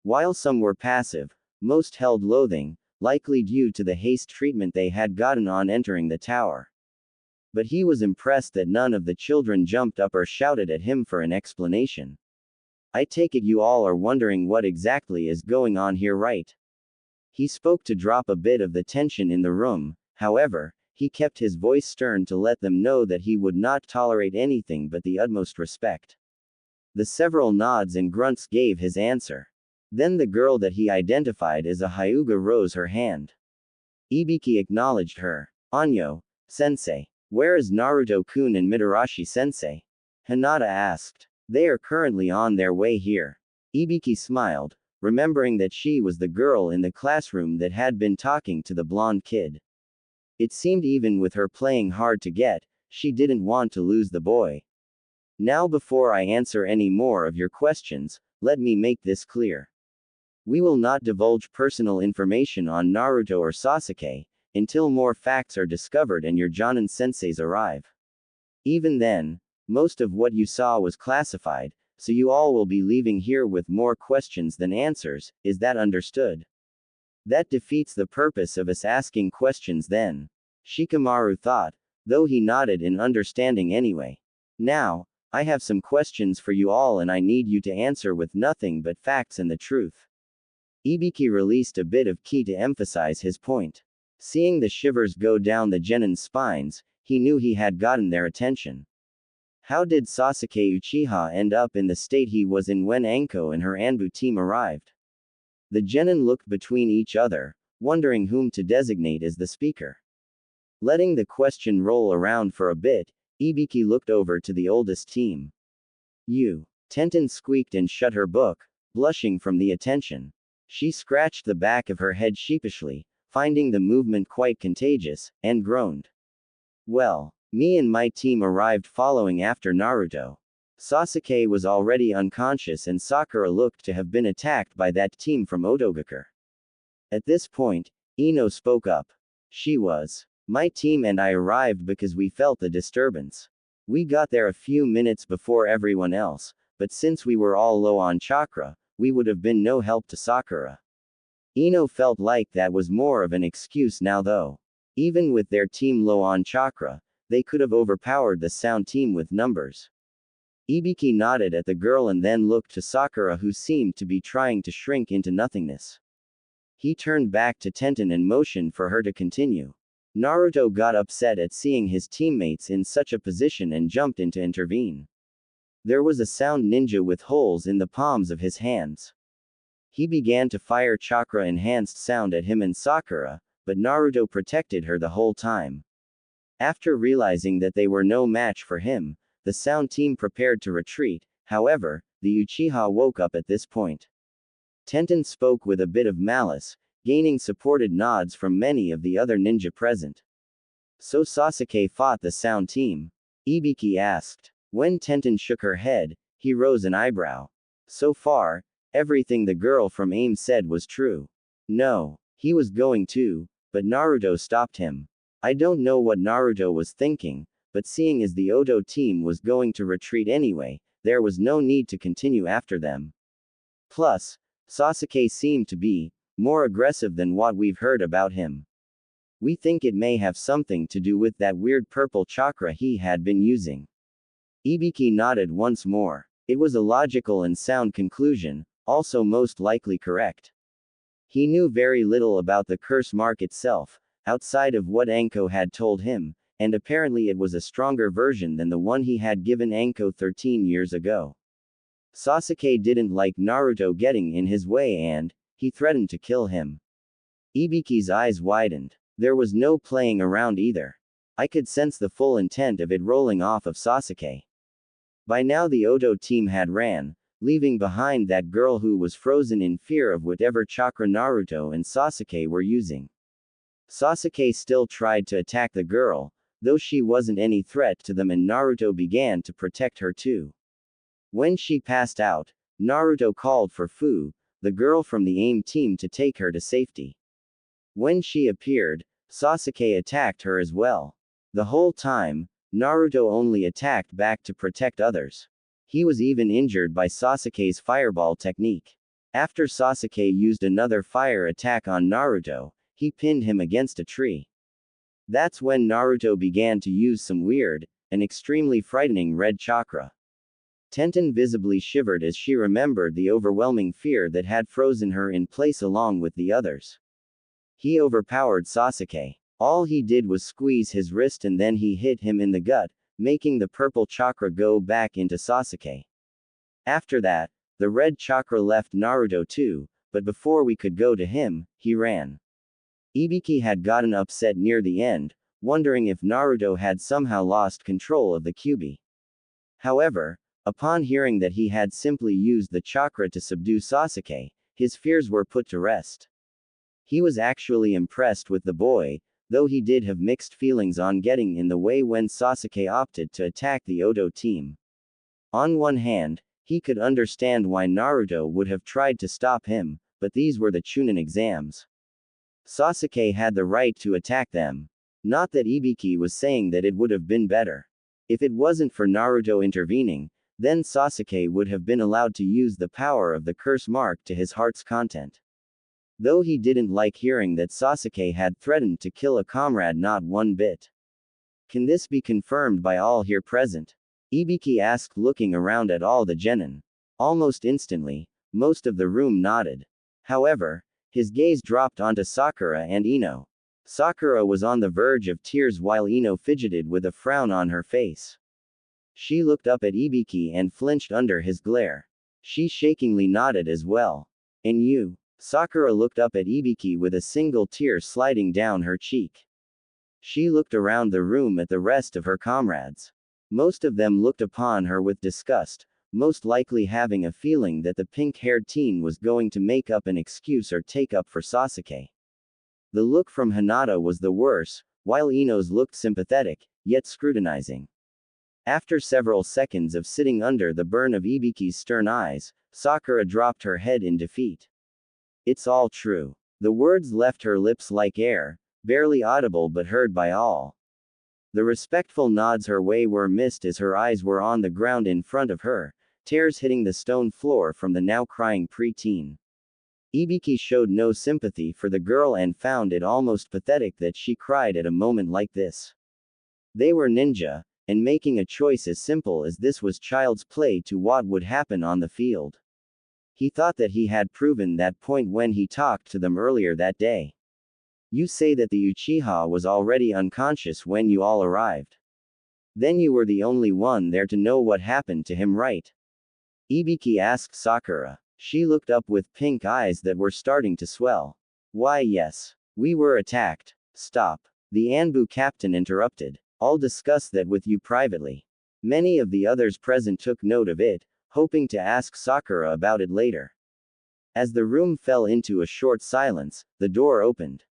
While some were passive, most held loathing, likely due to the haste treatment they had gotten on entering the tower. But he was impressed that none of the children jumped up or shouted at him for an explanation. I take it you all are wondering what exactly is going on here, right? He spoke to drop a bit of the tension in the room, however, he kept his voice stern to let them know that he would not tolerate anything but the utmost respect. The several nods and grunts gave his answer. Then the girl that he identified as a Hyuga rose her hand. Ibiki acknowledged her. Anyo, sensei. Where is Naruto-kun and Mitarashi-sensei? Hinata asked. They are currently on their way here. Ibiki smiled, remembering that she was the girl in the classroom that had been talking to the blonde kid. It seemed even with her playing hard to get, she didn't want to lose the boy. Now before I answer any more of your questions, let me make this clear. We will not divulge personal information on Naruto or Sasuke, until more facts are discovered and your Jonin senseis arrive. Even then, most of what you saw was classified, so you all will be leaving here with more questions than answers, is that understood? That defeats the purpose of us asking questions then. Shikamaru thought, though he nodded in understanding anyway. Now, I have some questions for you all and I need you to answer with nothing but facts and the truth. Ibiki released a bit of ki to emphasize his point. Seeing the shivers go down the genin's spines, he knew he had gotten their attention. How did Sasuke Uchiha end up in the state he was in when Anko and her Anbu team arrived? The genin looked between each other, wondering whom to designate as the speaker. Letting the question roll around for a bit, Ibiki looked over to the oldest team. You. Tenten squeaked and shut her book, blushing from the attention. She scratched the back of her head sheepishly, finding the movement quite contagious, and groaned. Well, me and my team arrived following after Naruto. Sasuke was already unconscious and Sakura looked to have been attacked by that team from Otogakure. At this point, Ino spoke up. She was. My team and I arrived because we felt the disturbance. We got there a few minutes before everyone else, but since we were all low on chakra, we would have been no help to Sakura. Ino felt like that was more of an excuse now though. Even with their team low on chakra, they could have overpowered the sound team with numbers. Ibiki nodded at the girl and then looked to Sakura who seemed to be trying to shrink into nothingness. He turned back to Tenten and motioned for her to continue. Naruto got upset at seeing his teammates in such a position and jumped in to intervene. There was a sound ninja with holes in the palms of his hands. He began to fire chakra-enhanced sound at him and Sakura, but Naruto protected her the whole time. After realizing that they were no match for him, the sound team prepared to retreat, however, the Uchiha woke up at this point. Tenten spoke with a bit of malice, gaining supported nods from many of the other ninja present. So Sasuke fought the sound team? Ibiki asked. When Tenten shook her head, he rose an eyebrow. So far, everything the girl from AIM said was true. No, he was going to, but Naruto stopped him. I don't know what Naruto was thinking, but seeing as the Oto team was going to retreat anyway, there was no need to continue after them. Plus, Sasuke seemed to be more aggressive than what we've heard about him. We think it may have something to do with that weird purple chakra he had been using. Ibiki nodded once more. It was a logical and sound conclusion, also most likely correct. He knew very little about the curse mark itself, outside of what Anko had told him, and apparently it was a stronger version than the one he had given Anko 13 years ago. Sasuke didn't like Naruto getting in his way and he threatened to kill him. Ibiki's eyes widened. There was no playing around either. I could sense the full intent of it rolling off of Sasuke. By now the Oto team had ran, leaving behind that girl who was frozen in fear of whatever chakra Naruto and Sasuke were using. Sasuke still tried to attack the girl, though she wasn't any threat to them, and Naruto began to protect her too. When she passed out, Naruto called for Fu, the girl from the AIM team, to take her to safety. When she appeared, Sasuke attacked her as well. The whole time, Naruto only attacked back to protect others. He was even injured by Sasuke's fireball technique. After Sasuke used another fire attack on Naruto, he pinned him against a tree. That's when Naruto began to use some weird, and extremely frightening red chakra. Tenten visibly shivered as she remembered the overwhelming fear that had frozen her in place along with the others. He overpowered Sasuke. All he did was squeeze his wrist and then he hit him in the gut, making the purple chakra go back into Sasuke. After that, the red chakra left Naruto too, but before we could go to him, he ran. Ibiki had gotten upset near the end, wondering if Naruto had somehow lost control of the Kyuubi. However, upon hearing that he had simply used the chakra to subdue Sasuke, his fears were put to rest. He was actually impressed with the boy, though he did have mixed feelings on getting in the way when Sasuke opted to attack the Oto team. On one hand, he could understand why Naruto would have tried to stop him, but these were the Chunin exams. Sasuke had the right to attack them. Not that Ibiki was saying that it would have been better. If it wasn't for Naruto intervening, then Sasuke would have been allowed to use the power of the curse mark to his heart's content. Though he didn't like hearing that Sasuke had threatened to kill a comrade not one bit. Can this be confirmed by all here present? Ibiki asked, looking around at all the genin. Almost instantly, most of the room nodded. However, his gaze dropped onto Sakura and Ino. Sakura was on the verge of tears while Ino fidgeted with a frown on her face. She looked up at Ibiki and flinched under his glare. She shakingly nodded as well. And you? Sakura looked up at Ibiki with a single tear sliding down her cheek. She looked around the room at the rest of her comrades. Most of them looked upon her with disgust, most likely having a feeling that the pink-haired teen was going to make up an excuse or take up for Sasuke. The look from Hinata was the worse, while Ino's looked sympathetic, yet scrutinizing. After several seconds of sitting under the burn of Ibiki's stern eyes, Sakura dropped her head in defeat. It's all true. The words left her lips like air, barely audible but heard by all. The respectful nods her way were missed as her eyes were on the ground in front of her, tears hitting the stone floor from the now crying pre-teen. Ibiki showed no sympathy for the girl and found it almost pathetic that she cried at a moment like this. They were ninja, and making a choice as simple as this was child's play to what would happen on the field. He thought that he had proven that point when he talked to them earlier that day. You say that the Uchiha was already unconscious when you all arrived. Then you were the only one there to know what happened to him, right? Ibiki asked Sakura. She looked up with pink eyes that were starting to swell. Why yes. We were attacked. Stop. The Anbu captain interrupted. I'll discuss that with you privately. Many of the others present took note of it, hoping to ask Sakura about it later. As the room fell into a short silence, the door opened.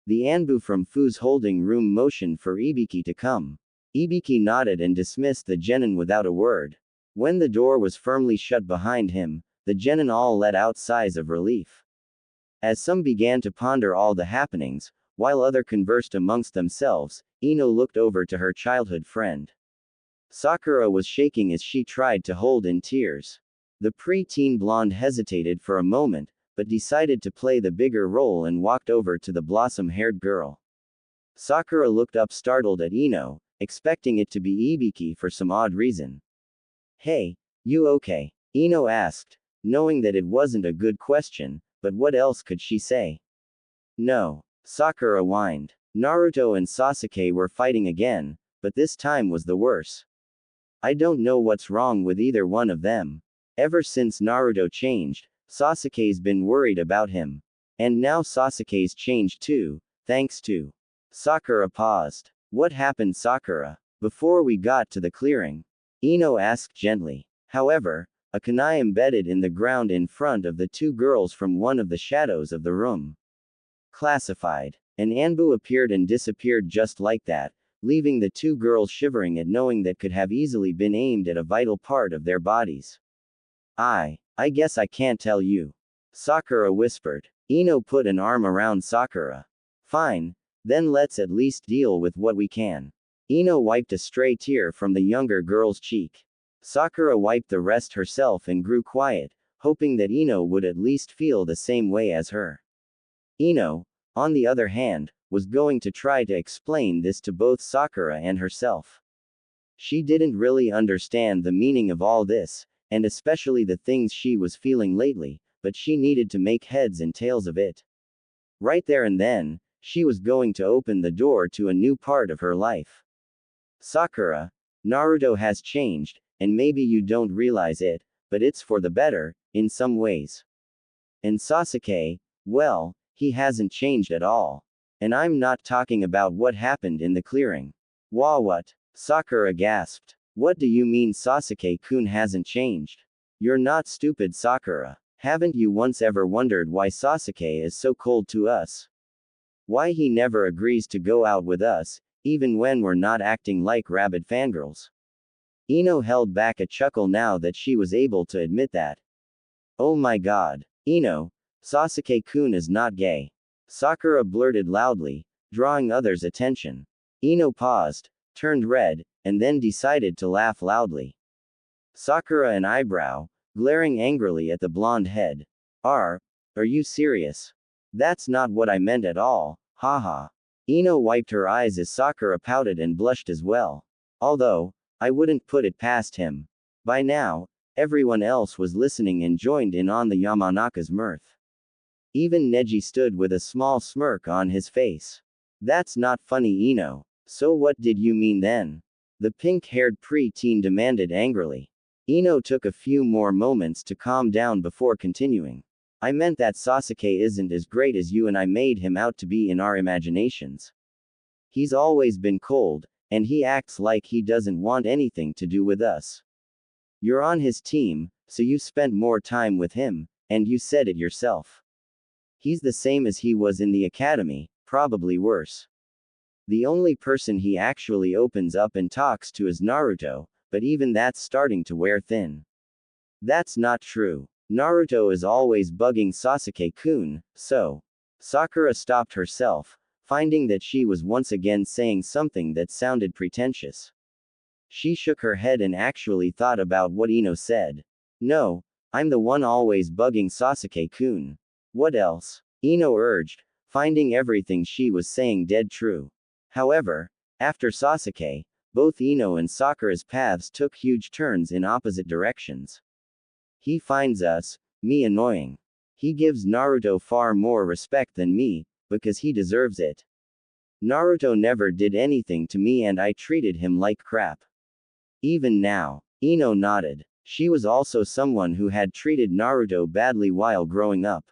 The Anbu from Fu's holding room motioned for Ibiki to come. Ibiki nodded and dismissed the genin without a word. When the door was firmly shut behind him, the genin all let out sighs of relief. As some began to ponder all the happenings, while others conversed amongst themselves, Ino looked over to her childhood friend. Sakura was shaking as she tried to hold in tears. The pre-teen blonde hesitated for a moment, but decided to play the bigger role and walked over to the blossom-haired girl. Sakura looked up startled at Ino, expecting it to be Ibiki for some odd reason. Hey, You okay? Ino asked, knowing that it wasn't a good question, but what else could she say? No. Sakura whined. Naruto and Sasuke were fighting again, but this time was the worse. I don't know what's wrong with either one of them. Ever since Naruto changed, Sasuke's been worried about him. And now Sasuke's changed too, thanks to. Sakura paused. What happened, Sakura? Before we got to the clearing, Ino asked gently. However, a kunai embedded in the ground in front of the two girls from one of the shadows of the room. Classified. An Anbu appeared and disappeared just like that, leaving the two girls shivering at knowing that could have easily been aimed at a vital part of their bodies. I guess I can't tell you. Sakura whispered. Ino put an arm around Sakura. Fine, then let's at least deal with what we can. Ino wiped a stray tear from the younger girl's cheek. Sakura wiped the rest herself and grew quiet, hoping that Ino would at least feel the same way as her. Ino, on the other hand, was going to try to explain this to both Sakura and herself. She didn't really understand the meaning of all this, and especially the things she was feeling lately, but she needed to make heads and tails of it. Right there and then, she was going to open the door to a new part of her life. Sakura, Naruto has changed, and maybe you don't realize it, but it's for the better, in some ways. And Sasuke, well, he hasn't changed at all. And I'm not talking about what happened in the clearing. What? Sakura gasped. What do you mean Sasuke-kun hasn't changed? You're not stupid, Sakura. Haven't you once ever wondered why Sasuke is so cold to us? Why he never agrees to go out with us, even when we're not acting like rabid fangirls? Ino held back a chuckle now that she was able to admit that. Oh my god. Ino, Sasuke-kun is not gay. Sakura blurted loudly, drawing others' attention. Ino paused, turned red, and then decided to laugh loudly. Sakura an eyebrow, glaring angrily at the blonde head. Are you serious? That's not what I meant at all, haha. Ino wiped her eyes as Sakura pouted and blushed as well. Although, I wouldn't put it past him. By now, everyone else was listening and joined in on the Yamanaka's mirth. Even Neji stood with a small smirk on his face. That's not funny, Ino. So what did you mean then? The pink-haired pre-teen demanded angrily. Ino took a few more moments to calm down before continuing. I meant that Sasuke isn't as great as you and I made him out to be in our imaginations. He's always been cold, and he acts like he doesn't want anything to do with us. You're on his team, so you spent more time with him, and you said it yourself. He's the same as he was in the academy, probably worse. The only person he actually opens up and talks to is Naruto, but even that's starting to wear thin. That's not true. Naruto is always bugging Sasuke-kun, so. Sakura stopped herself, finding that she was once again saying something that sounded pretentious. She shook her head and actually thought about what Ino said. No, I'm the one always bugging Sasuke-kun. What else? Ino urged, finding everything she was saying dead true. However, after Sasuke, both Ino and Sakura's paths took huge turns in opposite directions. He finds us, me annoying. He gives Naruto far more respect than me, because he deserves it. Naruto never did anything to me and I treated him like crap. Even now. Ino nodded. She was also someone who had treated Naruto badly while growing up.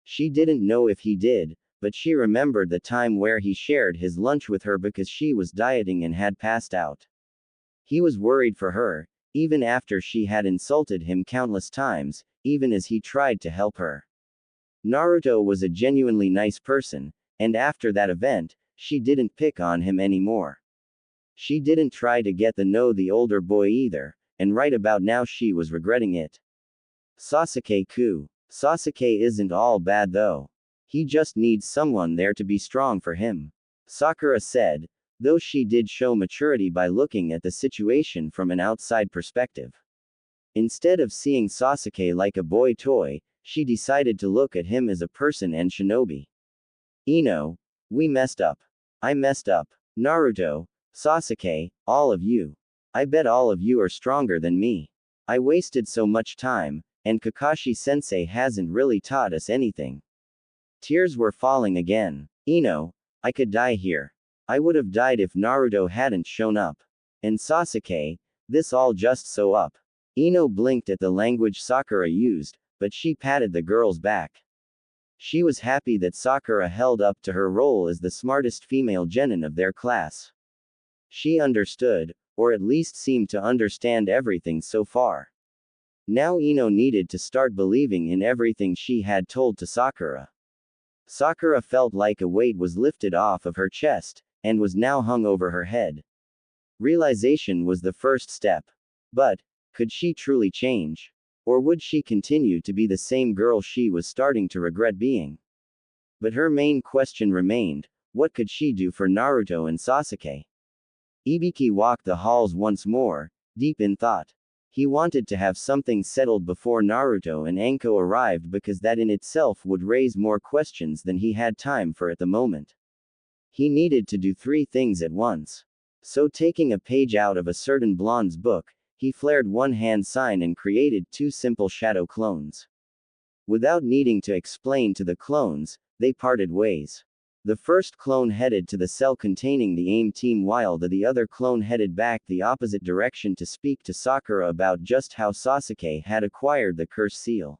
She didn't know if he did, but she remembered the time where he shared his lunch with her because she was dieting and had passed out. He was worried for her, even after she had insulted him countless times, even as he tried to help her. Naruto was a genuinely nice person, and after that event, she didn't pick on him anymore. She didn't try to get to know the older boy either, and right about now she was regretting it. Sasuke-kun. Sasuke isn't all bad though. He just needs someone there to be strong for him. Sakura said, though she did show maturity by looking at the situation from an outside perspective. Instead of seeing Sasuke like a boy toy, she decided to look at him as a person and shinobi. Ino, we messed up. I messed up. Naruto, Sasuke, all of you. I bet all of you are stronger than me. I wasted so much time, and Kakashi-sensei hasn't really taught us anything. Tears were falling again. Ino, I could die here. I would have died if Naruto hadn't shown up. And Sasuke, this all just so up. Ino blinked at the language Sakura used, but she patted the girl's back. She was happy that Sakura held up to her role as the smartest female genin of their class. She understood, or at least seemed to understand everything so far. Now Ino needed to start believing in everything she had told to Sakura. Sakura felt like a weight was lifted off of her chest, and was now hung over her head. Realization was the first step. But, could she truly change? Or would she continue to be the same girl she was starting to regret being? But her main question remained, what could she do for Naruto and Sasuke? Ibiki walked the halls once more, deep in thought. He wanted to have something settled before Naruto and Anko arrived because that in itself would raise more questions than he had time for at the moment. He needed to do 3 things at once. So taking a page out of a certain blonde's book, he flared one hand sign and created 2 simple shadow clones. Without needing to explain to the clones, they parted ways. The first clone headed to the cell containing the AIM team while the other clone headed back the opposite direction to speak to Sakura about just how Sasuke had acquired the curse seal.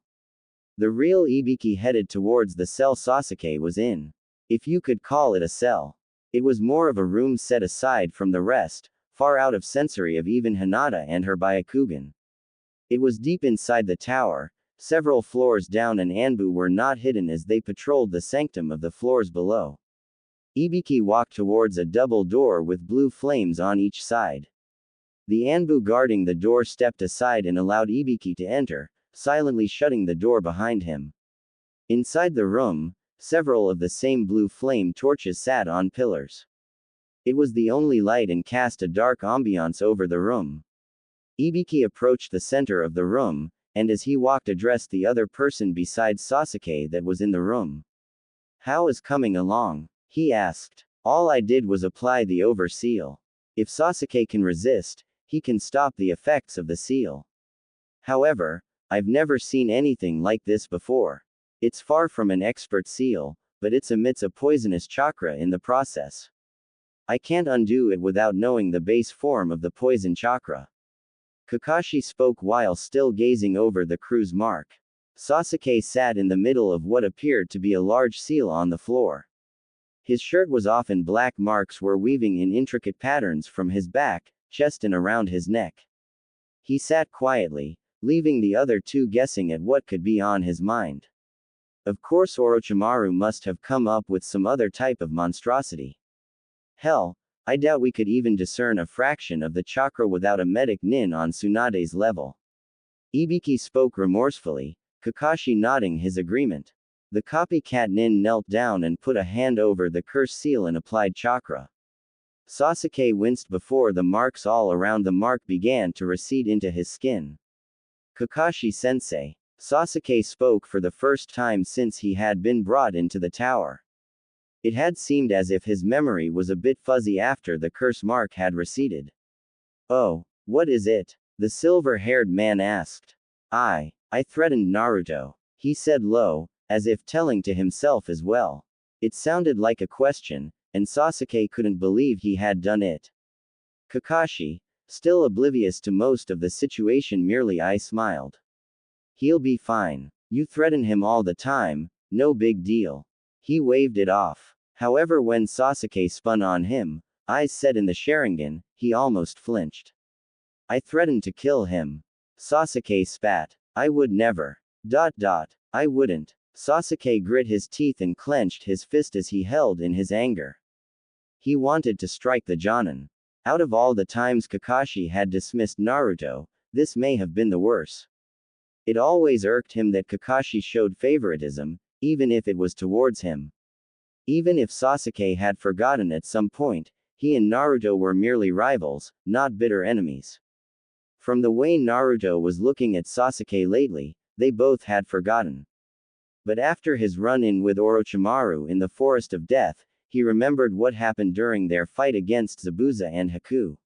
The real Ibiki headed towards the cell Sasuke was in. If you could call it a cell. It was more of a room set aside from the rest, far out of sensory of even Hinata and her Byakugan. It was deep inside the tower, several floors down, and Anbu were not hidden as they patrolled the sanctum of the floors below. Ibiki walked towards a double door with blue flames on each side. The Anbu guarding the door stepped aside and allowed Ibiki to enter, silently shutting the door behind him. Inside the room, several of the same blue flame torches sat on pillars. It was the only light and cast a dark ambiance over the room. Ibiki approached the center of the room, and as he walked addressed the other person besides Sasuke that was in the room. How is coming along? He asked. All I did was apply the over seal. If Sasuke can resist, he can stop the effects of the seal. However, I've never seen anything like this before. It's far from an expert seal, but it emits a poisonous chakra in the process. I can't undo it without knowing the base form of the poison chakra. Kakashi spoke while still gazing over the crew's mark. Sasuke sat in the middle of what appeared to be a large seal on the floor. His shirt was off and black marks were weaving in intricate patterns from his back, chest and around his neck. He sat quietly, leaving the other 2 guessing at what could be on his mind. Of course Orochimaru must have come up with some other type of monstrosity. Hell, I doubt we could even discern a fraction of the chakra without a medic nin on Tsunade's level. Ibiki spoke remorsefully, Kakashi nodding his agreement. The copycat nin knelt down and put a hand over the curse seal and applied chakra. Sasuke winced before the marks all around the mark began to recede into his skin. Kakashi-sensei. Sasuke spoke for the first time since he had been brought into the tower. It had seemed as if his memory was a bit fuzzy after the curse mark had receded. Oh, what is it? The silver-haired man asked. I threatened Naruto. He said low, as if telling to himself as well. It sounded like a question, and Sasuke couldn't believe he had done it. Kakashi, still oblivious to most of the situation, merely smiled. He'll be fine. You threaten him all the time, no big deal. He waved it off. However, when Sasuke spun on him, eyes set in the Sharingan, he almost flinched. I threatened to kill him. Sasuke spat. I would never. I wouldn't. Sasuke grit his teeth and clenched his fist as he held in his anger. He wanted to strike the Jonin. Out of all the times Kakashi had dismissed Naruto, this may have been the worst. It always irked him that Kakashi showed favoritism, even if it was towards him. Even if Sasuke had forgotten at some point, he and Naruto were merely rivals, not bitter enemies. From the way Naruto was looking at Sasuke lately, they both had forgotten. But after his run-in with Orochimaru in the Forest of Death, he remembered what happened during their fight against Zabuza and Haku.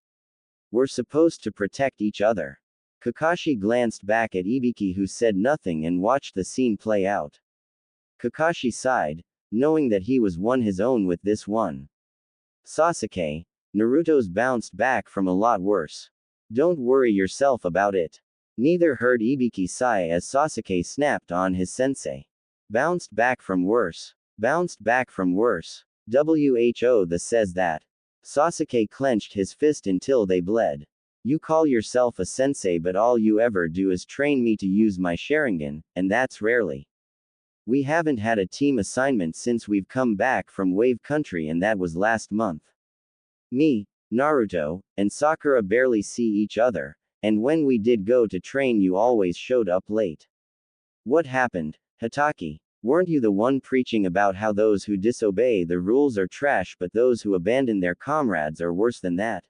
We're supposed to protect each other. Kakashi glanced back at Ibiki, who said nothing and watched the scene play out. Kakashi sighed, knowing that he was won his own with this one. Sasuke, Naruto's bounced back from a lot worse. Don't worry yourself about it. Neither heard Ibiki sigh as Sasuke snapped on his sensei. Bounced back from worse. Bounced back from worse. Who the says that. Sasuke clenched his fist until they bled. You call yourself a sensei, but all you ever do is train me to use my Sharingan, and that's rarely. We haven't had a team assignment since we've come back from Wave Country, and that was last month. Me, Naruto, and Sakura barely see each other, and when we did go to train you always showed up late. What happened, Hatake? Weren't you the one preaching about how those who disobey the rules are trash, but those who abandon their comrades are worse than that?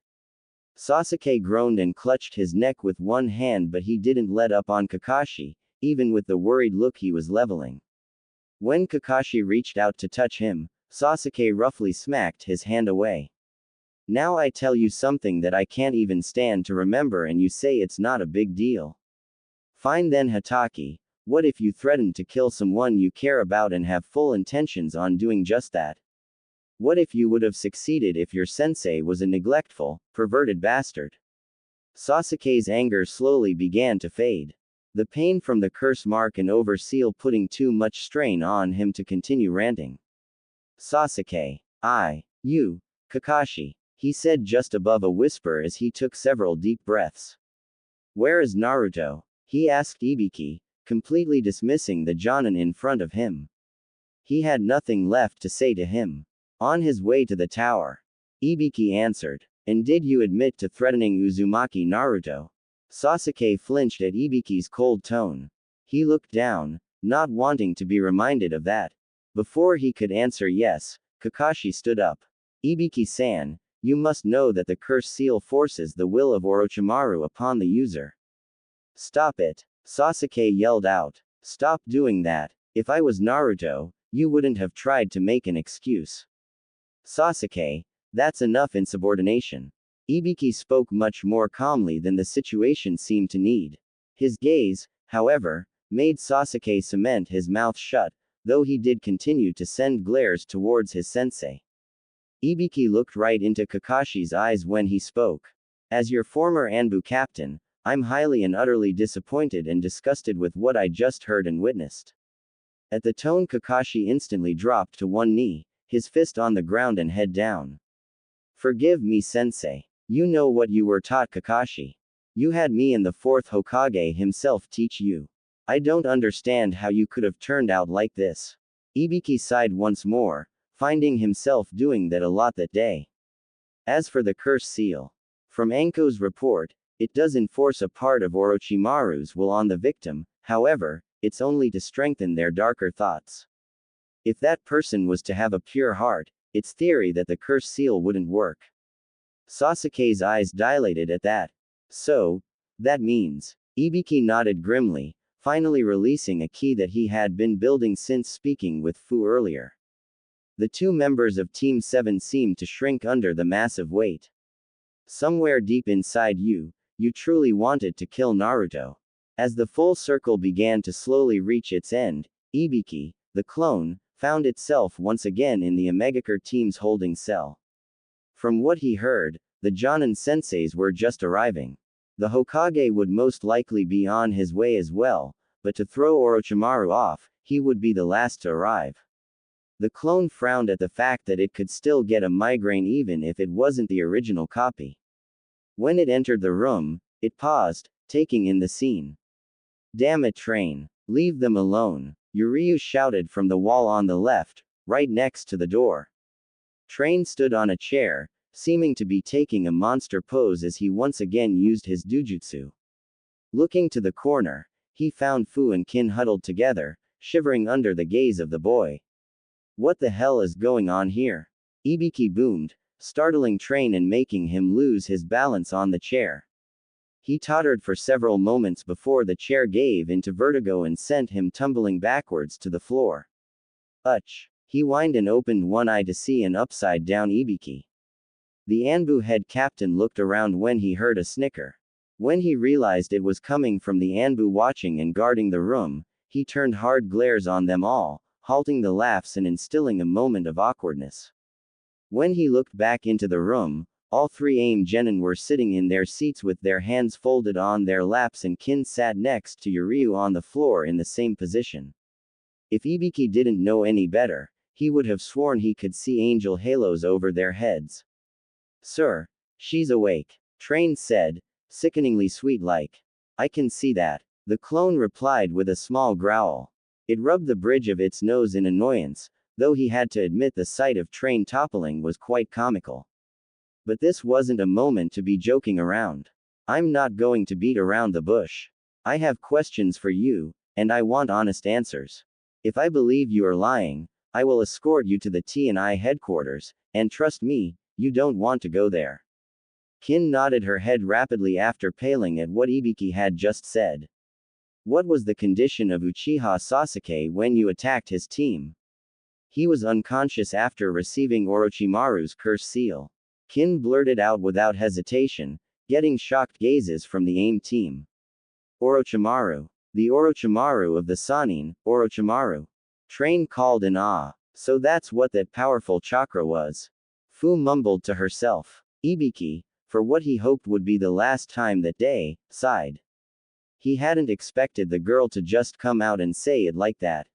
Sasuke groaned and clutched his neck with one hand, but he didn't let up on Kakashi, even with the worried look he was leveling. When Kakashi reached out to touch him, Sasuke roughly smacked his hand away. Now I tell you something that I can't even stand to remember and you say it's not a big deal. Fine then, Hatake, what if you threaten to kill someone you care about and have full intentions on doing just that? What if you would have succeeded if your sensei was a neglectful, perverted bastard? Sasuke's anger slowly began to fade. The pain from the curse mark and overseal putting too much strain on him to continue ranting. Sasuke. You, Kakashi, he said just above a whisper as he took several deep breaths. Where is Naruto? He asked Ibiki, completely dismissing the Jonin in front of him. He had nothing left to say to him. On his way to the tower. Ibiki answered. And did you admit to threatening Uzumaki Naruto? Sasuke flinched at Ibiki's cold tone. He looked down, not wanting to be reminded of that. Before he could answer yes, Kakashi stood up. Ibiki-san, you must know that the curse seal forces the will of Orochimaru upon the user. Stop it. Sasuke yelled out. Stop doing that. If I was Naruto, you wouldn't have tried to make an excuse. Sasuke, that's enough insubordination. Ibiki spoke much more calmly than the situation seemed to need. His gaze, however, made Sasuke cement his mouth shut, though he did continue to send glares towards his sensei. Ibiki looked right into Kakashi's eyes when he spoke. As your former Anbu captain, I'm highly and utterly disappointed and disgusted with what I just heard and witnessed. At the tone, Kakashi instantly dropped to one knee, his fist on the ground and head down. Forgive me, sensei. You know what you were taught, Kakashi. You had me and the fourth Hokage himself teach you. I don't understand how you could have turned out like this. Ibiki sighed once more, finding himself doing that a lot that day. As for the curse seal, from Anko's report, it does enforce a part of Orochimaru's will on the victim, however, it's only to strengthen their darker thoughts. If that person was to have a pure heart, it's theory that the curse seal wouldn't work. Sasuke's eyes dilated at that. So, that means. Ibiki nodded grimly, finally releasing a key that he had been building since speaking with Fu earlier. The two members of Team 7 seemed to shrink under the massive weight. Somewhere deep inside you, you truly wanted to kill Naruto. As the full circle began to slowly reach its end, Ibiki, the clone, found itself once again in the Omegakure team's holding cell. From what he heard, the Jonin senseis were just arriving. The Hokage would most likely be on his way as well, but to throw Orochimaru off, he would be the last to arrive. The clone frowned at the fact that it could still get a migraine even if it wasn't the original copy. When it entered the room, it paused, taking in the scene. Damn it, train. Leave them alone. Yuryu shouted from the wall on the left, right next to the door. Train stood on a chair, seeming to be taking a monster pose as he once again used his dujutsu. Looking to the corner, he found Fu and Kin huddled together, shivering under the gaze of the boy. What the hell is going on here? Ibiki boomed, startling Train and making him lose his balance on the chair. He tottered for several moments before the chair gave into vertigo and sent him tumbling backwards to the floor. Uchch. He whined and opened one eye to see an upside-down Ibiki. The Anbu head captain looked around when he heard a snicker. When he realized it was coming from the Anbu watching and guarding the room, he turned hard glares on them all, halting the laughs and instilling a moment of awkwardness. When he looked back into the room, all three Aim genin were sitting in their seats with their hands folded on their laps, and Kin sat next to Yuryu on the floor in the same position. If Ibiki didn't know any better, he would have sworn he could see angel halos over their heads. Sir, she's awake, Train said, sickeningly sweet-like. I can see that. The clone replied with a small growl. It rubbed the bridge of its nose in annoyance, though he had to admit the sight of Train toppling was quite comical. But this wasn't a moment to be joking around. I'm not going to beat around the bush. I have questions for you, and I want honest answers. If I believe you are lying, I will escort you to the T&I headquarters, and trust me, you don't want to go there. Kin nodded her head rapidly after paling at what Ibiki had just said. What was the condition of Uchiha Sasuke when you attacked his team? He was unconscious after receiving Orochimaru's curse seal. Kin blurted out without hesitation, getting shocked gazes from the AIM team. Orochimaru. The Orochimaru of the Sannin, Orochimaru. Train called in awe. So that's what that powerful chakra was. Fu mumbled to herself. Ibiki, for what he hoped would be the last time that day, sighed. He hadn't expected the girl to just come out and say it like that.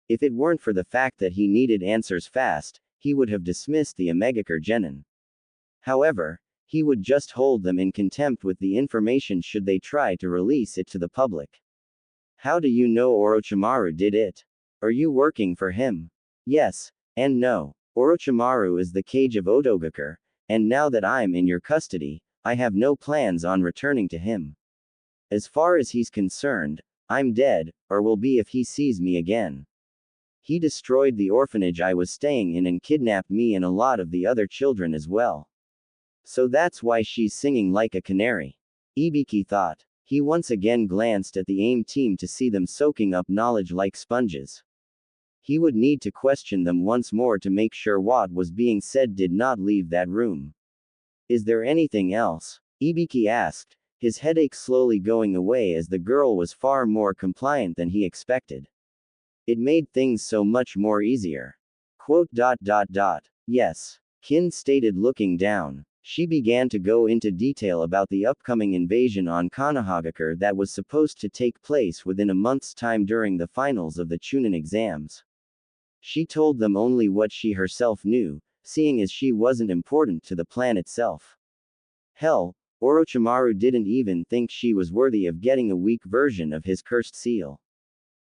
If it weren't for the fact that he needed answers fast, he would have dismissed the Omegakure genin. However, he would just hold them in contempt with the information should they try to release it to the public. How do you know Orochimaru did it? Are you working for him? Yes, and no. Orochimaru is the cage of Otogakure, and now that I'm in your custody, I have no plans on returning to him. As far as he's concerned, I'm dead, or will be if he sees me again. He destroyed the orphanage I was staying in and kidnapped me and a lot of the other children as well. So that's why she's singing like a canary. Ibiki thought. He once again glanced at the AIM team to see them soaking up knowledge like sponges. He would need to question them once more to make sure what was being said did not leave that room. Is there anything else? Ibiki asked, his headache slowly going away as the girl was far more compliant than he expected. It made things so much more easier. Yes. Kin stated looking down. She began to go into detail about the upcoming invasion on Konohagakure that was supposed to take place within a month's time during the finals of the Chunin exams. She told them only what she herself knew, seeing as she wasn't important to the plan itself. Hell, Orochimaru didn't even think she was worthy of getting a weak version of his cursed seal.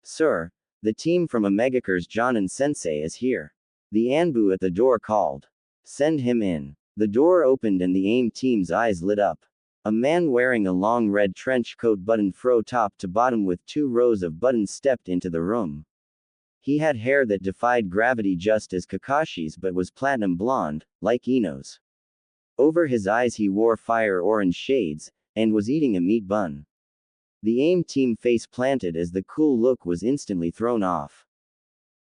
Sir, the team from Omegakure's Jonin Sensei is here. The Anbu at the door called. Send him in. The door opened and the AIM team's eyes lit up. A man wearing a long red trench coat buttoned from top to bottom with 2 rows of buttons stepped into the room. He had hair that defied gravity just as Kakashi's but was platinum blonde, like Ino's. Over his eyes he wore fire orange shades, and was eating a meat bun. The AIM team face planted as the cool look was instantly thrown off.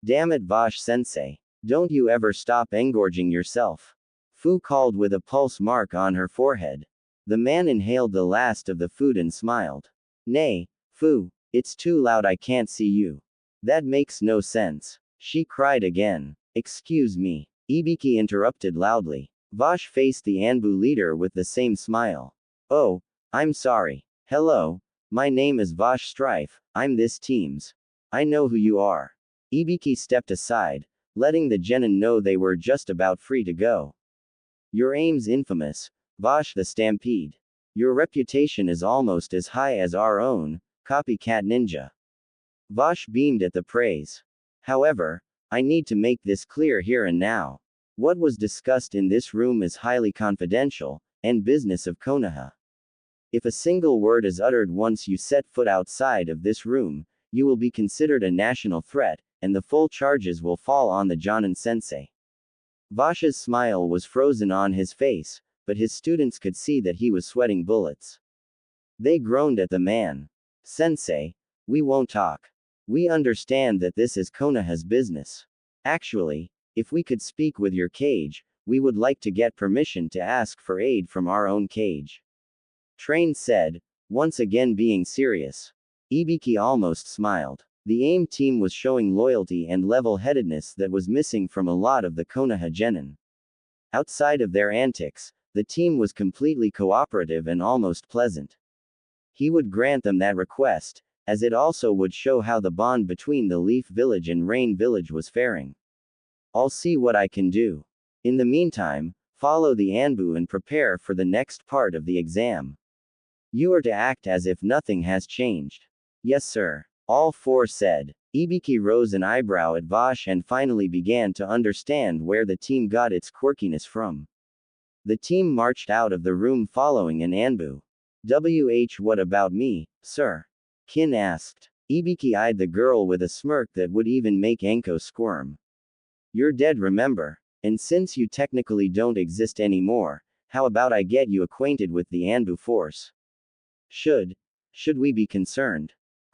Damn it, Vash sensei. Don't you ever stop engorging yourself. Fu called with a pulse mark on her forehead. The man inhaled the last of the food and smiled. Nay, Fu, it's too loud, I can't see you. That makes no sense. She cried again. Excuse me. Ibiki interrupted loudly. Vash faced the Anbu leader with the same smile. Oh, I'm sorry. Hello, my name is Vash Strife, I'm this team's. I know who you are. Ibiki stepped aside, letting the genin know they were just about free to go. Your aim's infamous, Vash the Stampede. Your reputation is almost as high as our own, copycat ninja. Vash beamed at the praise. However, I need to make this clear here and now. What was discussed in this room is highly confidential, and business of Konoha. If a single word is uttered once you set foot outside of this room, you will be considered a national threat, and the full charges will fall on the Jonin sensei. Vash's smile was frozen on his face, but his students could see that he was sweating bullets. They groaned at the man. Sensei, we won't talk. We understand that this is Konoha's business. Actually, if we could speak with your cage, we would like to get permission to ask for aid from our own cage. Train said, once again being serious. Ibiki almost smiled. The AIM team was showing loyalty and level-headedness that was missing from a lot of the Konoha genin. Outside of their antics, the team was completely cooperative and almost pleasant. He would grant them that request, as it also would show how the bond between the Leaf Village and Rain Village was faring. I'll see what I can do. In the meantime, follow the Anbu and prepare for the next part of the exam. You are to act as if nothing has changed. Yes, sir. All four said. Ibiki rose an eyebrow at Vosh and finally began to understand where the team got its quirkiness from. The team marched out of the room following an Anbu. What about me, sir? Kin asked. Ibiki eyed the girl with a smirk that would even make Enko squirm. You're dead, remember? And since you technically don't exist anymore, how about I get you acquainted with the Anbu force? Should we be concerned?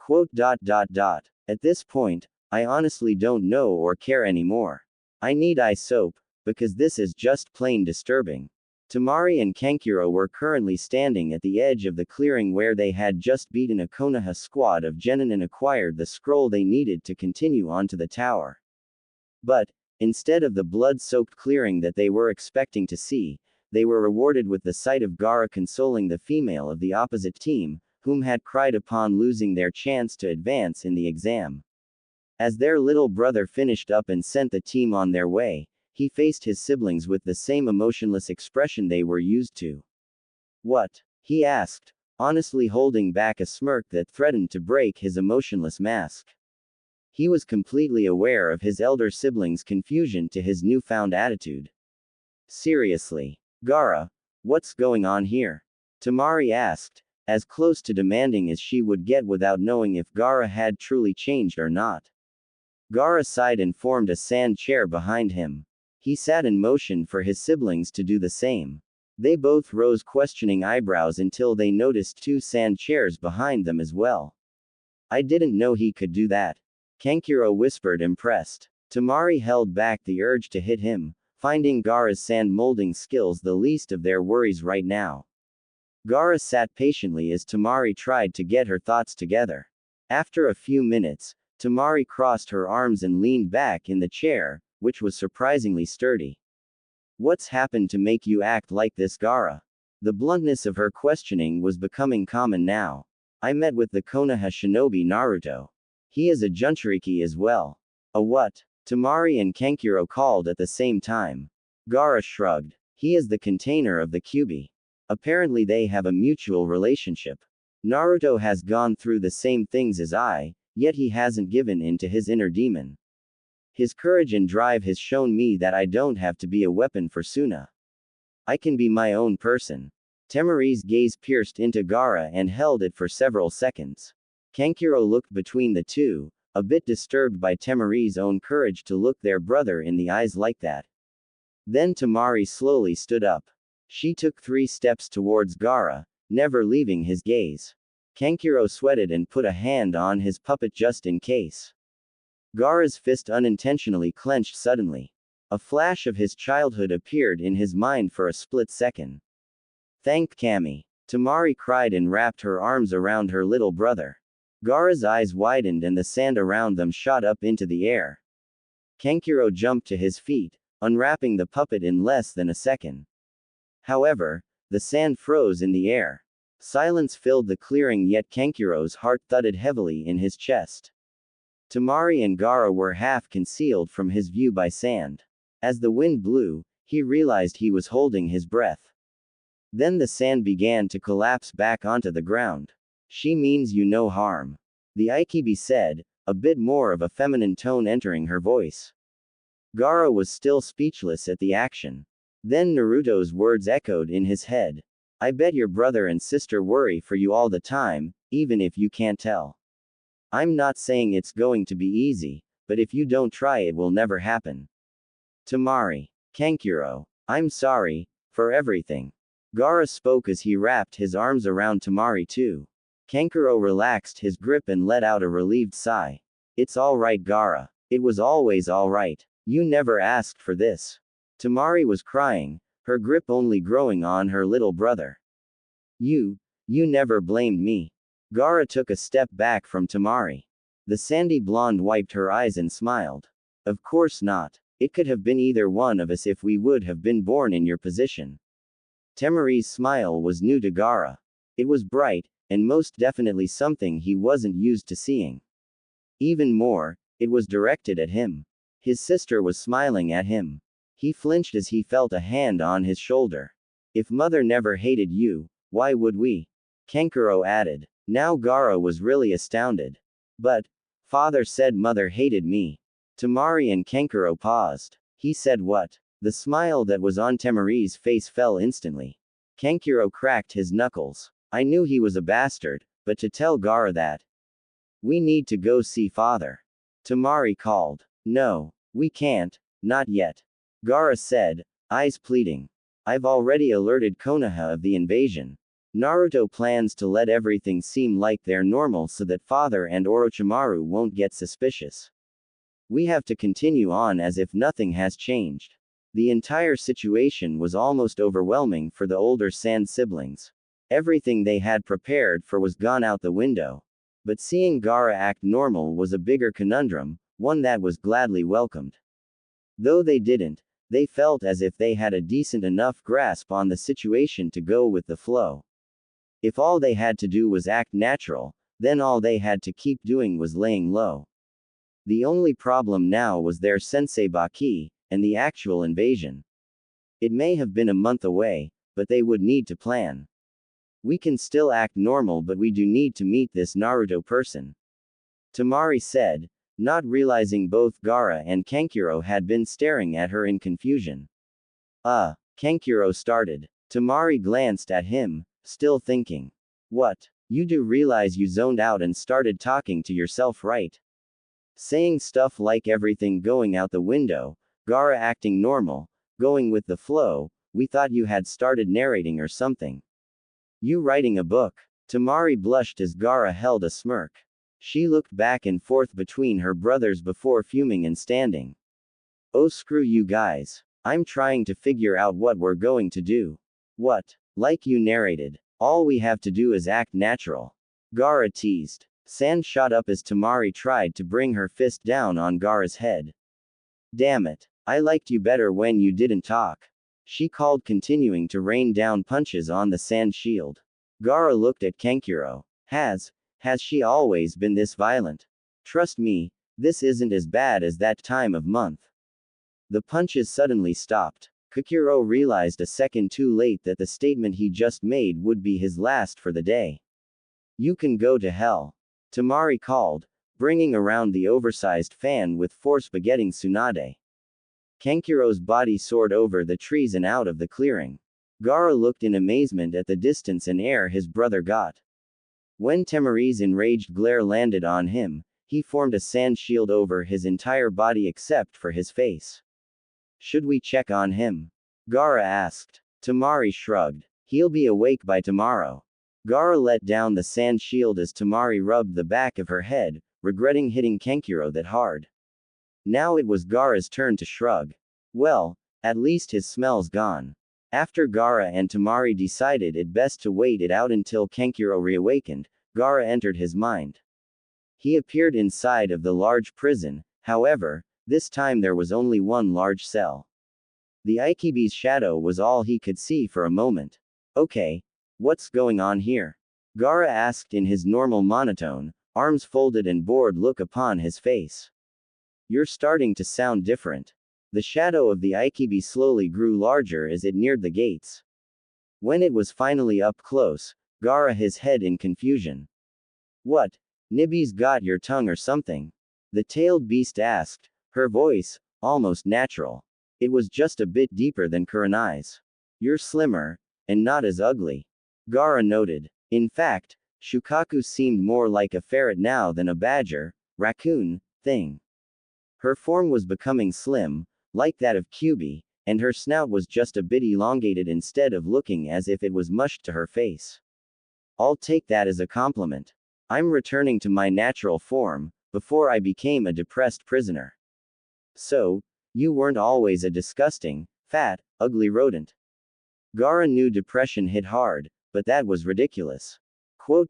At this point, I honestly don't know or care anymore. I need eye soap, because this is just plain disturbing. Tamari and Kankuro were currently standing at the edge of the clearing where they had just beaten a Konoha squad of genin and acquired the scroll they needed to continue onto the tower. But, instead of the blood-soaked clearing that they were expecting to see, they were rewarded with the sight of Gaara consoling the female of the opposite team, whom had cried upon losing their chance to advance in the exam. As their little brother finished up and sent the team on their way, he faced his siblings with the same emotionless expression they were used to. What? He asked, honestly holding back a smirk that threatened to break his emotionless mask. He was completely aware of his elder siblings' confusion to his newfound attitude. Seriously, Gaara, what's going on here? Tamari asked, as close to demanding as she would get without knowing if Gaara had truly changed or not. Gaara sighed and formed a sand chair behind him. He sat in motion for his siblings to do the same. They both rose questioning eyebrows until they noticed two sand chairs behind them as well. I didn't know he could do that. Kankuro whispered, impressed. Tamari held back the urge to hit him, finding Gaara's sand molding skills the least of their worries right now. Gaara sat patiently as Tamari tried to get her thoughts together. After a few minutes, Tamari crossed her arms and leaned back in the chair, which was surprisingly sturdy. What's happened to make you act like this, Gaara? The bluntness of her questioning was becoming common now. I met with the Konoha shinobi Naruto. He is a Jinchuriki as well. A what? Tamari and Kankuro called at the same time. Gaara shrugged. He is the container of the Kyuubi. Apparently they have a mutual relationship. Naruto has gone through the same things as I, yet he hasn't given in to his inner demon. His courage and drive has shown me that I don't have to be a weapon for Suna. I can be my own person. Temari's gaze pierced into Gaara and held it for several seconds. Kankuro looked between the two, a bit disturbed by Temari's own courage to look their brother in the eyes like that. Then Tamari slowly stood up. She took 3 steps towards Gaara, never leaving his gaze. Kankuro sweated and put a hand on his puppet just in case. Gaara's fist unintentionally clenched suddenly. A flash of his childhood appeared in his mind for a split second. Thank Kami. Tamari cried and wrapped her arms around her little brother. Gaara's eyes widened and the sand around them shot up into the air. Kankuro jumped to his feet, unwrapping the puppet in less than a second. However, the sand froze in the air. Silence filled the clearing, yet Kankuro's heart thudded heavily in his chest. Tamari and Gaara were half concealed from his view by sand. As the wind blew, he realized he was holding his breath. Then the sand began to collapse back onto the ground. She means you no harm. The Ikibi said, a bit more of a feminine tone entering her voice. Gaara was still speechless at the action. Then Naruto's words echoed in his head. I bet your brother and sister worry for you all the time, even if you can't tell. I'm not saying it's going to be easy, but if you don't try it will never happen. Tamari. Kankuro. I'm sorry, for everything. Gaara spoke as he wrapped his arms around Tamari too. Kankuro relaxed his grip and let out a relieved sigh. It's alright, Gaara. It was always alright. You never asked for this. Tamari was crying, her grip only growing on her little brother. You You never blamed me. Gaara took a step back from Tamari. The sandy blonde wiped her eyes and smiled. Of course not. It could have been either one of us if we would have been born in your position. Tamari's smile was new to Gaara. It was bright, and most definitely something he wasn't used to seeing. Even more, it was directed at him. His sister was smiling at him. He flinched as he felt a hand on his shoulder. If mother never hated you, why would we? Kankuro added. Now Gaara was really astounded. But, father said mother hated me. Tamari and Kankuro paused. He said what? The smile that was on Tamari's face fell instantly. Kankuro cracked his knuckles. I knew he was a bastard, but to tell Gaara that. We need to go see father. Tamari called. No, we can't, not yet. Gaara said, eyes pleading. I've already alerted Konoha of the invasion. Naruto plans to let everything seem like they're normal so that father and Orochimaru won't get suspicious. We have to continue on as if nothing has changed. The entire situation was almost overwhelming for the older Sand siblings. Everything they had prepared for was gone out the window. But seeing Gaara act normal was a bigger conundrum, one that was gladly welcomed. Though they didn't, they felt as if they had a decent enough grasp on the situation to go with the flow. If all they had to do was act natural, then all they had to keep doing was laying low. The only problem now was their sensei Baki, and the actual invasion. It may have been a month away, but they would need to plan. We can still act normal, but we do need to meet this Naruto person. Tamari said, not realizing both Gaara and Kankuro had been staring at her in confusion. Kankuro started. Tamari glanced at him, still thinking. What? You do realize you zoned out and started talking to yourself, right? Saying stuff like everything going out the window, Gaara acting normal, going with the flow, we thought you had started narrating or something. You writing a book? Tamari blushed as Gaara held a smirk. She looked back and forth between her brothers before fuming and standing. Oh, screw you guys. I'm trying to figure out what we're going to do. What? Like you narrated. All we have to do is act natural. Gaara teased. Sand shot up as Tamari tried to bring her fist down on Gaara's head. Damn it. I liked you better when you didn't talk. She called, continuing to rain down punches on the sand shield. Gaara looked at Kankuro. Has she always been this violent? Trust me, this isn't as bad as that time of month. The punches suddenly stopped. Kankuro realized a second too late that the statement he just made would be his last for the day. You can go to hell. Tamari called, bringing around the oversized fan with force begetting Tsunade. Kankuro's body soared over the trees and out of the clearing. Gaara looked in amazement at the distance and air his brother got. When Tamari's enraged glare landed on him, he formed a sand shield over his entire body except for his face. Should we check on him? Gaara asked. Tamari shrugged. He'll be awake by tomorrow. Gaara let down the sand shield as Tamari rubbed the back of her head, regretting hitting Kankuro that hard. Now it was Gaara's turn to shrug. Well, at least his smell's gone. After Gaara and Tamari decided it best to wait it out until Kankuro reawakened, Gaara entered his mind. He appeared inside of the large prison, however, this time there was only one large cell. The Ikibi's shadow was all he could see for a moment. Okay. What's going on here? Gaara asked in his normal monotone, arms folded and bored look upon his face. You're starting to sound different. The shadow of the Ikibi slowly grew larger as it neared the gates. When it was finally up close, Gaara his head in confusion. What? Nibby's got your tongue or something? The tailed beast asked, her voice, almost natural. It was just a bit deeper than Kurenai's. You're slimmer, and not as ugly. Gaara noted. In fact, Shukaku seemed more like a ferret now than a badger, raccoon, thing. Her form was becoming slim, like that of Kyubi, and her snout was just a bit elongated instead of looking as if it was mushed to her face. I'll take that as a compliment. I'm returning to my natural form, before I became a depressed prisoner. So, you weren't always a disgusting, fat, ugly rodent. Gaara knew depression hit hard, but that was ridiculous. Quote.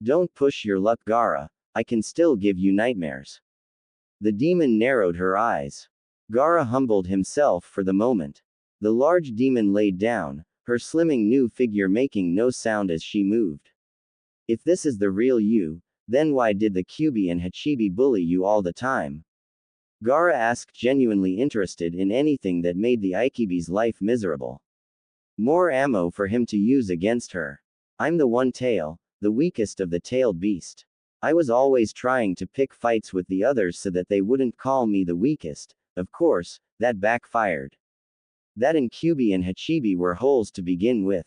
Don't push your luck, Gaara. I can still give you nightmares. The demon narrowed her eyes. Gaara humbled himself for the moment. The large demon laid down, her slimming new figure making no sound as she moved. If this is the real you, then why did the Kyuubi and Hachibi bully you all the time? Gaara asked, genuinely interested in anything that made the Ikibi's life miserable. More ammo for him to use against her. I'm the one tail, the weakest of the tailed beast. I was always trying to pick fights with the others so that they wouldn't call me the weakest. Of course, that backfired. That and Kyuubi and Hachibi were holes to begin with.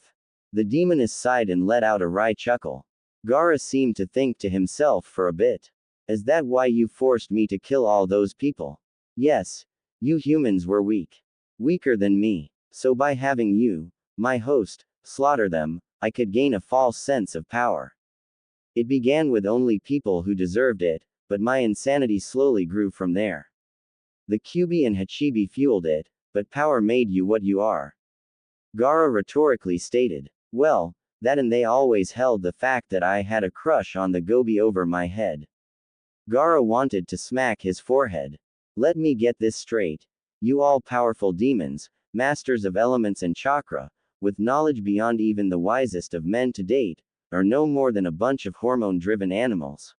The demoness sighed and let out a wry chuckle. Gaara seemed to think to himself for a bit. Is that why you forced me to kill all those people? Yes. You humans were weak. Weaker than me. So by having you, my host, slaughter them, I could gain a false sense of power. It began with only people who deserved it, but my insanity slowly grew from there. The Kyuubi and Hachibi fueled it, but power made you what you are. Gaara rhetorically stated. Well, that and they always held the fact that I had a crush on the gobi over my head. Gaara wanted to smack his forehead. Let me get this straight. You all-powerful demons, masters of elements and chakra, with knowledge beyond even the wisest of men to date, are no more than a bunch of hormone-driven animals.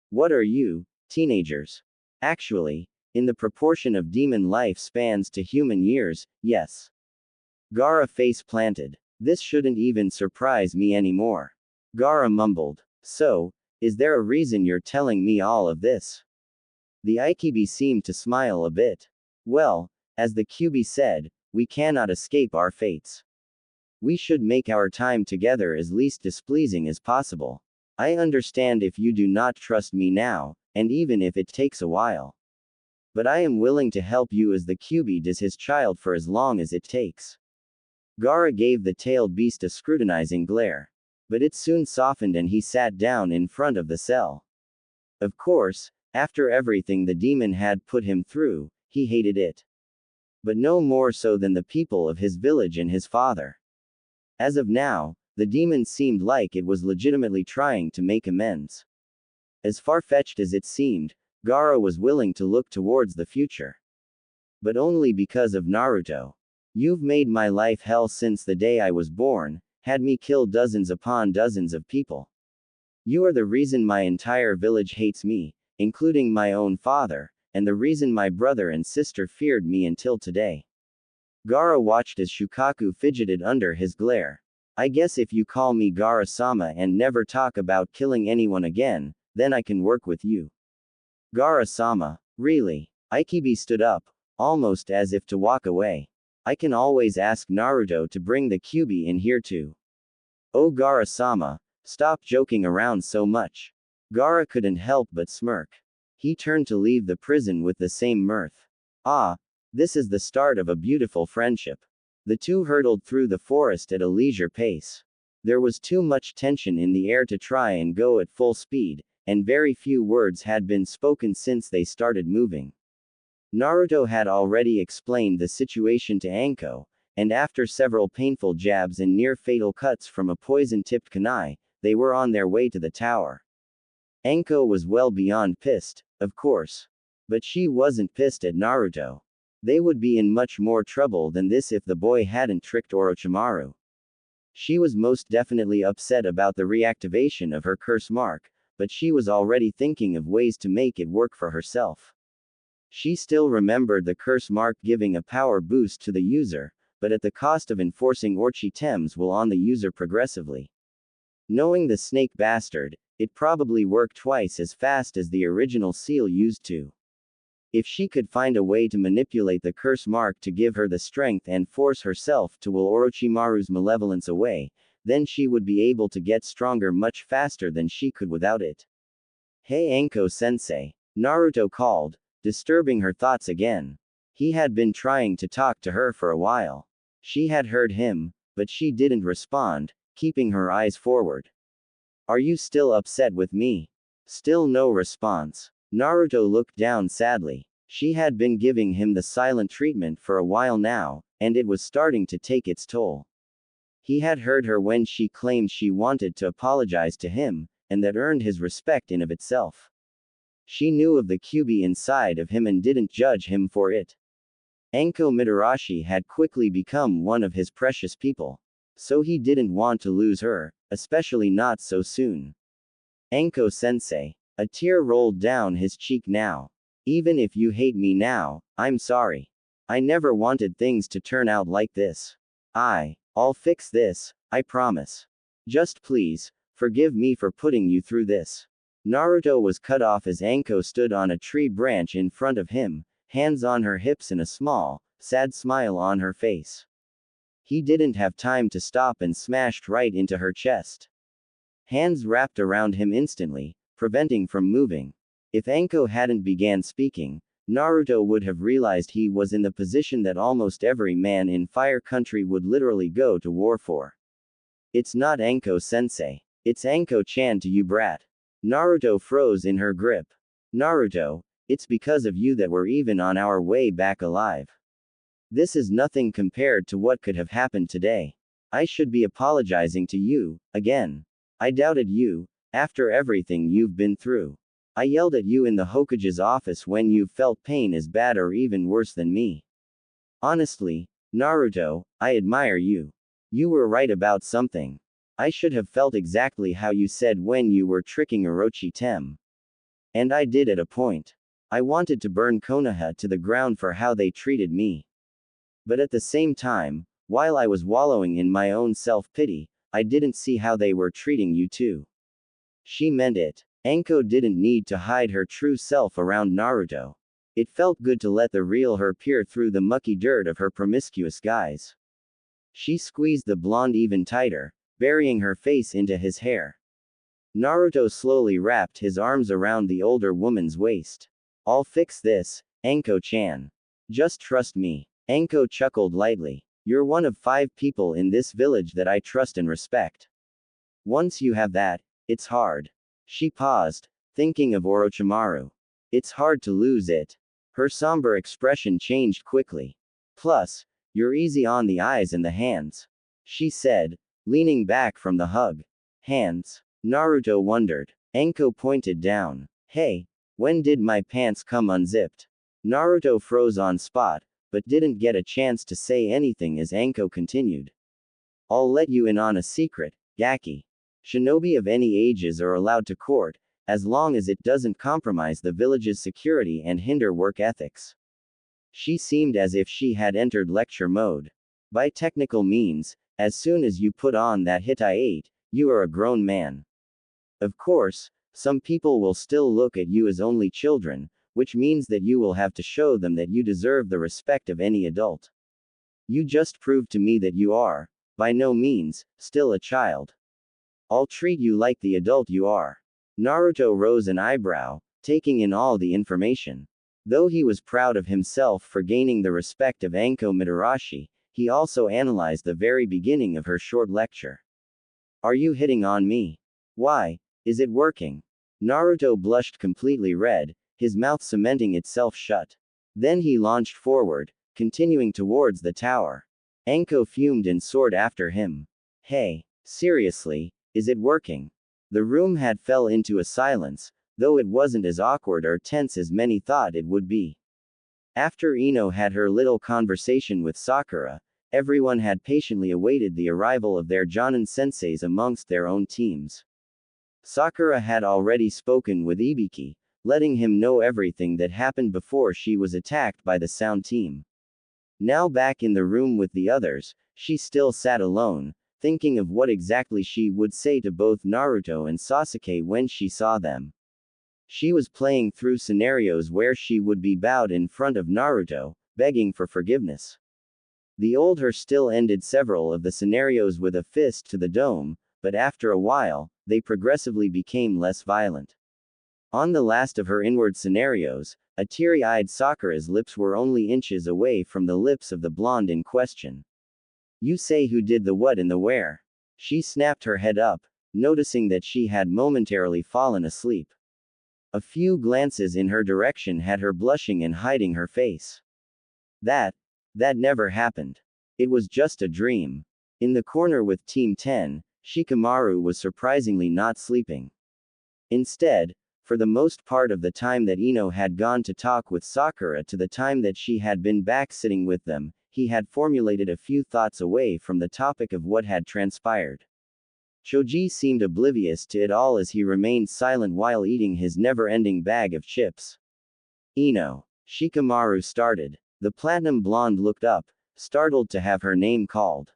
What are you, teenagers? Actually, in the proportion of demon life spans to human years, yes. Gaara face planted. This shouldn't even surprise me anymore. Gaara mumbled. So, is there a reason you're telling me all of this? The Ikibi seemed to smile a bit. Well, as the Kyuubi said, we cannot escape our fates. We should make our time together as least displeasing as possible. I understand if you do not trust me now, and even if it takes a while. But I am willing to help you as the Kyuubi does his child for as long as it takes. Gaara gave the tailed beast a scrutinizing glare. But it soon softened and he sat down in front of the cell. Of course, after everything the demon had put him through, he hated it. But no more so than the people of his village and his father. As of now, the demon seemed like it was legitimately trying to make amends. As far-fetched as it seemed, Gaara was willing to look towards the future. But only because of Naruto. You've made my life hell since the day I was born, had me kill dozens upon dozens of people. You are the reason my entire village hates me, including my own father, and the reason my brother and sister feared me until today. Gaara watched as Shukaku fidgeted under his glare. I guess if you call me Gaara-sama and never talk about killing anyone again, then I can work with you. Gaara-sama, really? Ikibi stood up, almost as if to walk away. I can always ask Naruto to bring the Kyuubi in here too. Oh Gaara-sama, stop joking around so much. Gaara couldn't help but smirk. He turned to leave the prison with the same mirth. Ah, this is the start of a beautiful friendship. The two hurtled through the forest at a leisure pace. There was too much tension in the air to try and go at full speed, and very few words had been spoken since they started moving. Naruto had already explained the situation to Anko, and after several painful jabs and near-fatal cuts from a poison-tipped kunai, they were on their way to the tower. Anko was well beyond pissed, of course. But she wasn't pissed at Naruto. They would be in much more trouble than this if the boy hadn't tricked Orochimaru. She was most definitely upset about the reactivation of her curse mark, but she was already thinking of ways to make it work for herself. She still remembered the curse mark giving a power boost to the user, but at the cost of enforcing Orochi Temm's will on the user progressively. Knowing the snake bastard, it probably worked twice as fast as the original seal used to. If she could find a way to manipulate the curse mark to give her the strength and force herself to will Orochimaru's malevolence away, then she would be able to get stronger much faster than she could without it. Hey Anko-sensei, Naruto called, disturbing her thoughts again. He had been trying to talk to her for a while. She had heard him, but she didn't respond, keeping her eyes forward. Are you still upset with me? Still no response. Naruto looked down sadly. She had been giving him the silent treatment for a while now, and it was starting to take its toll. He had heard her when she claimed she wanted to apologize to him, and that earned his respect in of itself. She knew of the QB inside of him and didn't judge him for it. Anko Mitarashi had quickly become one of his precious people. So he didn't want to lose her, especially not so soon. Anko-sensei. A tear rolled down his cheek now. Even if you hate me now, I'm sorry. I never wanted things to turn out like this. I'll fix this, I promise. Just please, forgive me for putting you through this. Naruto was cut off as Anko stood on a tree branch in front of him, hands on her hips and a small, sad smile on her face. He didn't have time to stop and smashed right into her chest. Hands wrapped around him instantly, preventing from moving. If Anko hadn't began speaking, Naruto would have realized he was in the position that almost every man in Fire Country would literally go to war for. It's not Anko-sensei. It's Anko-chan to you brat. Naruto froze in her grip. Naruto, it's because of you that we're even on our way back alive. This is nothing compared to what could have happened today. I should be apologizing to you, again. I doubted you, after everything you've been through. I yelled at you in the Hokage's office when you felt pain as bad or even worse than me. Honestly, Naruto, I admire you. You were right about something. I should have felt exactly how you said when you were tricking Orochi Tem. And I did at a point. I wanted to burn Konoha to the ground for how they treated me. But at the same time, while I was wallowing in my own self-pity, I didn't see how they were treating you too. She meant it. Anko didn't need to hide her true self around Naruto. It felt good to let the real her peer through the mucky dirt of her promiscuous guise. She squeezed the blonde even tighter, burying her face into his hair. Naruto slowly wrapped his arms around the older woman's waist. I'll fix this, Anko-chan. Just trust me. Anko chuckled lightly. You're one of 5 people in this village that I trust and respect. Once you have that, it's hard. She paused, thinking of Orochimaru. It's hard to lose it. Her somber expression changed quickly. Plus, you're easy on the eyes and the hands. She said, leaning back from the hug. Hands? Naruto wondered. Anko pointed down. Hey, when did my pants come unzipped? Naruto froze on spot, but didn't get a chance to say anything as Anko continued. I'll let you in on a secret, Gaki. Shinobi of any ages are allowed to court, as long as it doesn't compromise the village's security and hinder work ethics. She seemed as if she had entered lecture mode. By technical means, as soon as you put on that Hitai-8, you are a grown man. Of course, some people will still look at you as only children, which means that you will have to show them that you deserve the respect of any adult. You just proved to me that you are, by no means, still a child. I'll treat you like the adult you are. Naruto rose an eyebrow, taking in all the information. Though he was proud of himself for gaining the respect of Anko Mitarashi, he also analyzed the very beginning of her short lecture. Are you hitting on me? Why, is it working? Naruto blushed completely red, his mouth cementing itself shut. Then he launched forward, continuing towards the tower. Anko fumed and soared after him. Hey, seriously, is it working? The room had fell into a silence, though it wasn't as awkward or tense as many thought it would be. After Ino had her little conversation with Sakura, everyone had patiently awaited the arrival of their Jonin senseis amongst their own teams. Sakura had already spoken with Ibiki, letting him know everything that happened before she was attacked by the sound team. Now back in the room with the others, she still sat alone, thinking of what exactly she would say to both Naruto and Sasuke when she saw them. She was playing through scenarios where she would be bowed in front of Naruto, begging for forgiveness. The old her still ended several of the scenarios with a fist to the dome, but after a while, they progressively became less violent. On the last of her inward scenarios, a teary-eyed Sakura's lips were only inches away from the lips of the blonde in question. You say who did the what and the where? She snapped her head up, noticing that she had momentarily fallen asleep. A few glances in her direction had her blushing and hiding her face. That never happened. It was just a dream. In the corner with Team 10, Shikamaru was surprisingly not sleeping. Instead, for the most part of the time that Ino had gone to talk with Sakura to the time that she had been back sitting with them, he had formulated a few thoughts away from the topic of what had transpired. Choji seemed oblivious to it all as he remained silent while eating his never-ending bag of chips. Ino. Shikamaru started. The platinum blonde looked up, startled to have her name called.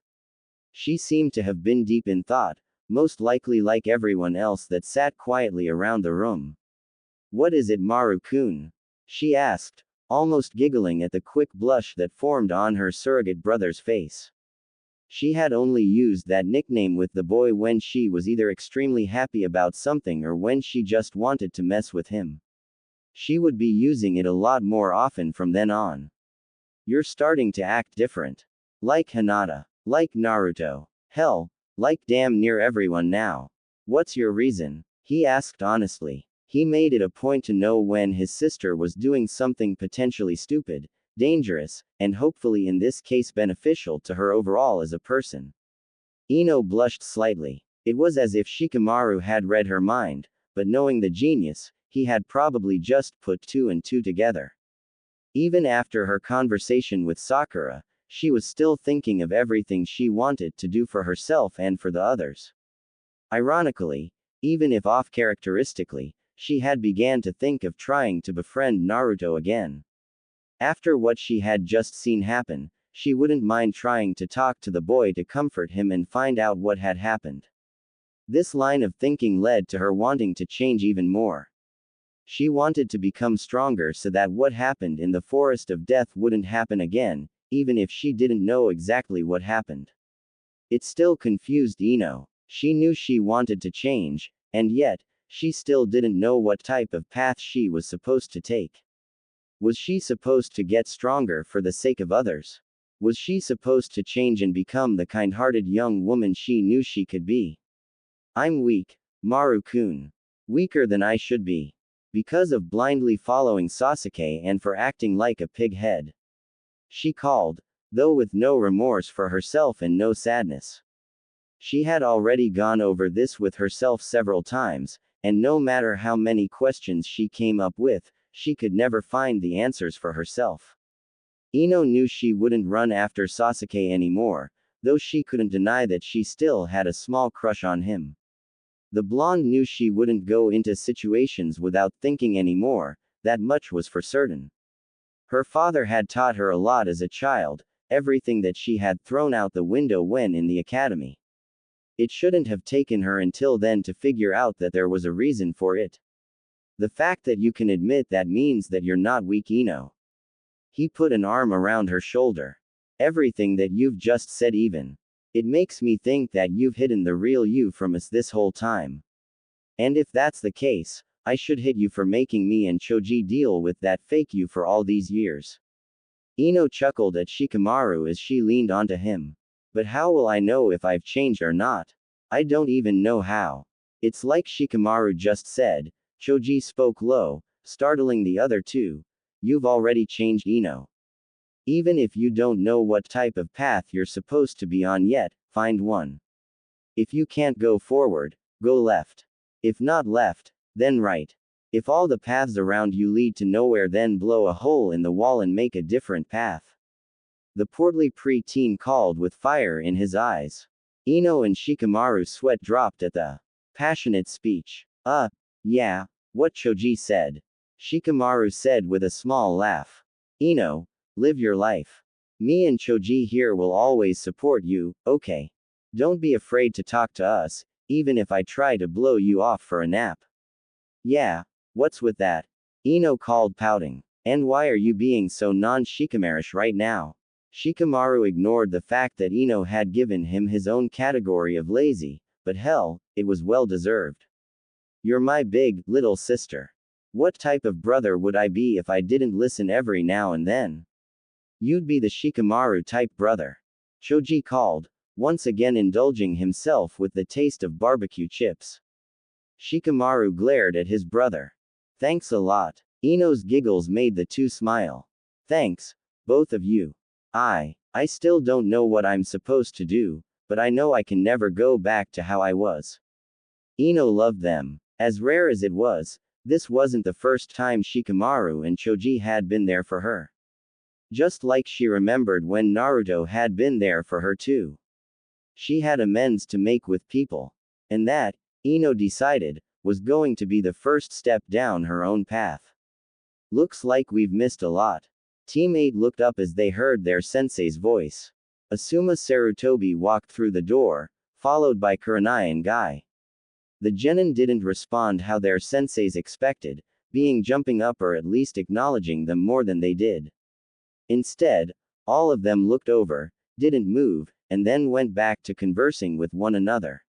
She seemed to have been deep in thought, most likely like everyone else that sat quietly around the room. What is it, Maru-kun? She asked, almost giggling at the quick blush that formed on her surrogate brother's face. She had only used that nickname with the boy when she was either extremely happy about something or when she just wanted to mess with him. She would be using it a lot more often from then on. You're starting to act different. Like Hinata. Like Naruto. Hell, like damn near everyone now. What's your reason? He asked honestly. He made it a point to know when his sister was doing something potentially stupid, dangerous, and hopefully in this case beneficial to her overall as a person. Ino blushed slightly. It was as if Shikamaru had read her mind, but knowing the genius, he had probably just put two and two together. Even after her conversation with Sakura, she was still thinking of everything she wanted to do for herself and for the others. Ironically, even if off-characteristically, she had began to think of trying to befriend Naruto again. After what she had just seen happen, she wouldn't mind trying to talk to the boy to comfort him and find out what had happened. This line of thinking led to her wanting to change even more. She wanted to become stronger so that what happened in the forest of death wouldn't happen again, even if she didn't know exactly what happened. It still confused Ino. She knew she wanted to change, and yet, she still didn't know what type of path she was supposed to take. Was she supposed to get stronger for the sake of others? Was she supposed to change and become the kind-hearted young woman she knew she could be? I'm weak, Maru-kun. Weaker than I should be. Because of blindly following Sasuke and for acting like a pig head. She called, though with no remorse for herself and no sadness. She had already gone over this with herself several times, and no matter how many questions she came up with, she could never find the answers for herself. Ino knew she wouldn't run after Sasuke anymore, though she couldn't deny that she still had a small crush on him. The blonde knew she wouldn't go into situations without thinking anymore, that much was for certain. Her father had taught her a lot as a child, everything that she had thrown out the window when in the academy. It shouldn't have taken her until then to figure out that there was a reason for it. The fact that you can admit that means that you're not weak, Ino. He put an arm around her shoulder. Everything that you've just said even. It makes me think that you've hidden the real you from us this whole time. And if that's the case, I should hit you for making me and Choji deal with that fake you for all these years. Ino chuckled at Shikamaru as she leaned onto him. But how will I know if I've changed or not? I don't even know how. It's like Shikamaru just said. Choji spoke low, startling the other two. You've already changed, Ino. Even if you don't know what type of path you're supposed to be on yet, find one. If you can't go forward, go left. If not left, then right. If all the paths around you lead to nowhere, then blow a hole in the wall and make a different path. The portly pre-teen called with fire in his eyes. Ino and Shikamaru's sweat dropped at the passionate speech. Yeah, what Choji said. Shikamaru said with a small laugh. Ino, live your life. Me and Choji here will always support you, okay? Don't be afraid to talk to us, even if I try to blow you off for a nap. Yeah, what's with that? Ino called, pouting. And why are you being so non-Shikamarish right now? Shikamaru ignored the fact that Ino had given him his own category of lazy, but hell, it was well deserved. You're my big, little sister. What type of brother would I be if I didn't listen every now and then? You'd be the Shikamaru type brother. Choji called, once again indulging himself with the taste of barbecue chips. Shikamaru glared at his brother. Thanks a lot. Ino's giggles made the two smile. Thanks, both of you. I still don't know what I'm supposed to do, but I know I can never go back to how I was. Ino loved them. As rare as it was, this wasn't the first time Shikamaru and Choji had been there for her. Just like she remembered when Naruto had been there for her too. She had amends to make with people. And that, Ino decided, was going to be the first step down her own path. Looks like we've missed a lot. Team 8 looked up as they heard their sensei's voice. Asuma Sarutobi walked through the door, followed by Kurenai and Guy. The genin didn't respond how their senseis expected, being jumping up or at least acknowledging them more than they did. Instead, all of them looked over, didn't move, and then went back to conversing with one another.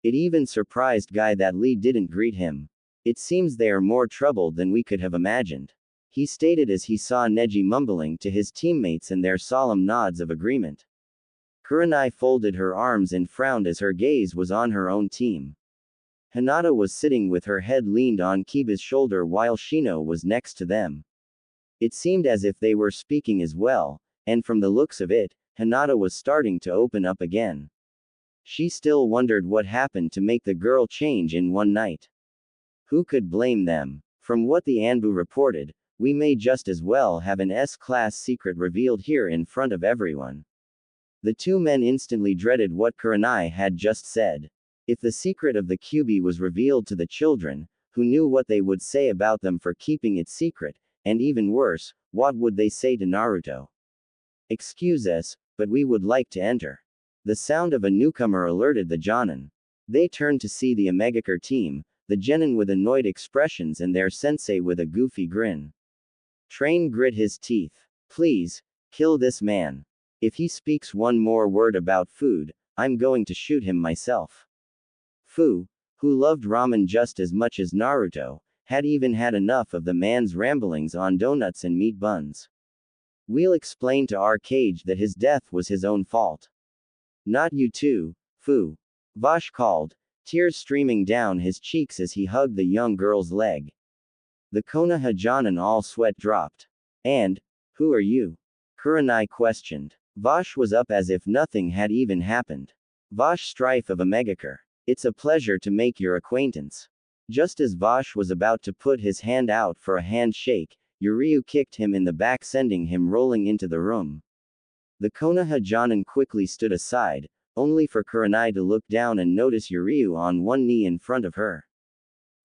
It even surprised Guy that Lee didn't greet him. It seems they are more troubled than we could have imagined. He stated as he saw Neji mumbling to his teammates and their solemn nods of agreement. Kurenai folded her arms and frowned as her gaze was on her own team. Hinata was sitting with her head leaned on Kiba's shoulder while Shino was next to them. It seemed as if they were speaking as well, and from the looks of it, Hinata was starting to open up again. She still wondered what happened to make the girl change in one night. Who could blame them? From what the Anbu reported, we may just as well have an S-class secret revealed here in front of everyone. The two men instantly dreaded what Kurenai had just said. If the secret of the Kyuubi was revealed to the children, who knew what they would say about them for keeping it secret, and even worse, what would they say to Naruto? Excuse us, but we would like to enter. The sound of a newcomer alerted the Jonin. They turned to see the Omegakure team, the genin with annoyed expressions and their sensei with a goofy grin. Train grit his teeth. Please, kill this man. If he speaks one more word about food, I'm going to shoot him myself. Fu, who loved ramen just as much as Naruto, had even had enough of the man's ramblings on donuts and meat buns. We'll explain to our cage that his death was his own fault. Not you too, Fu. Vash called, tears streaming down his cheeks as he hugged the young girl's leg. The Konoha Jonin all sweat dropped. And, who are you? Kurenai questioned. Vash was up as if nothing had even happened. Vash Strife of Omegakure. It's a pleasure to make your acquaintance. Just as Vash was about to put his hand out for a handshake, Yuryu kicked him in the back, sending him rolling into the room. The Konoha Jonin quickly stood aside, only for Kurenai to look down and notice Yuryu on one knee in front of her.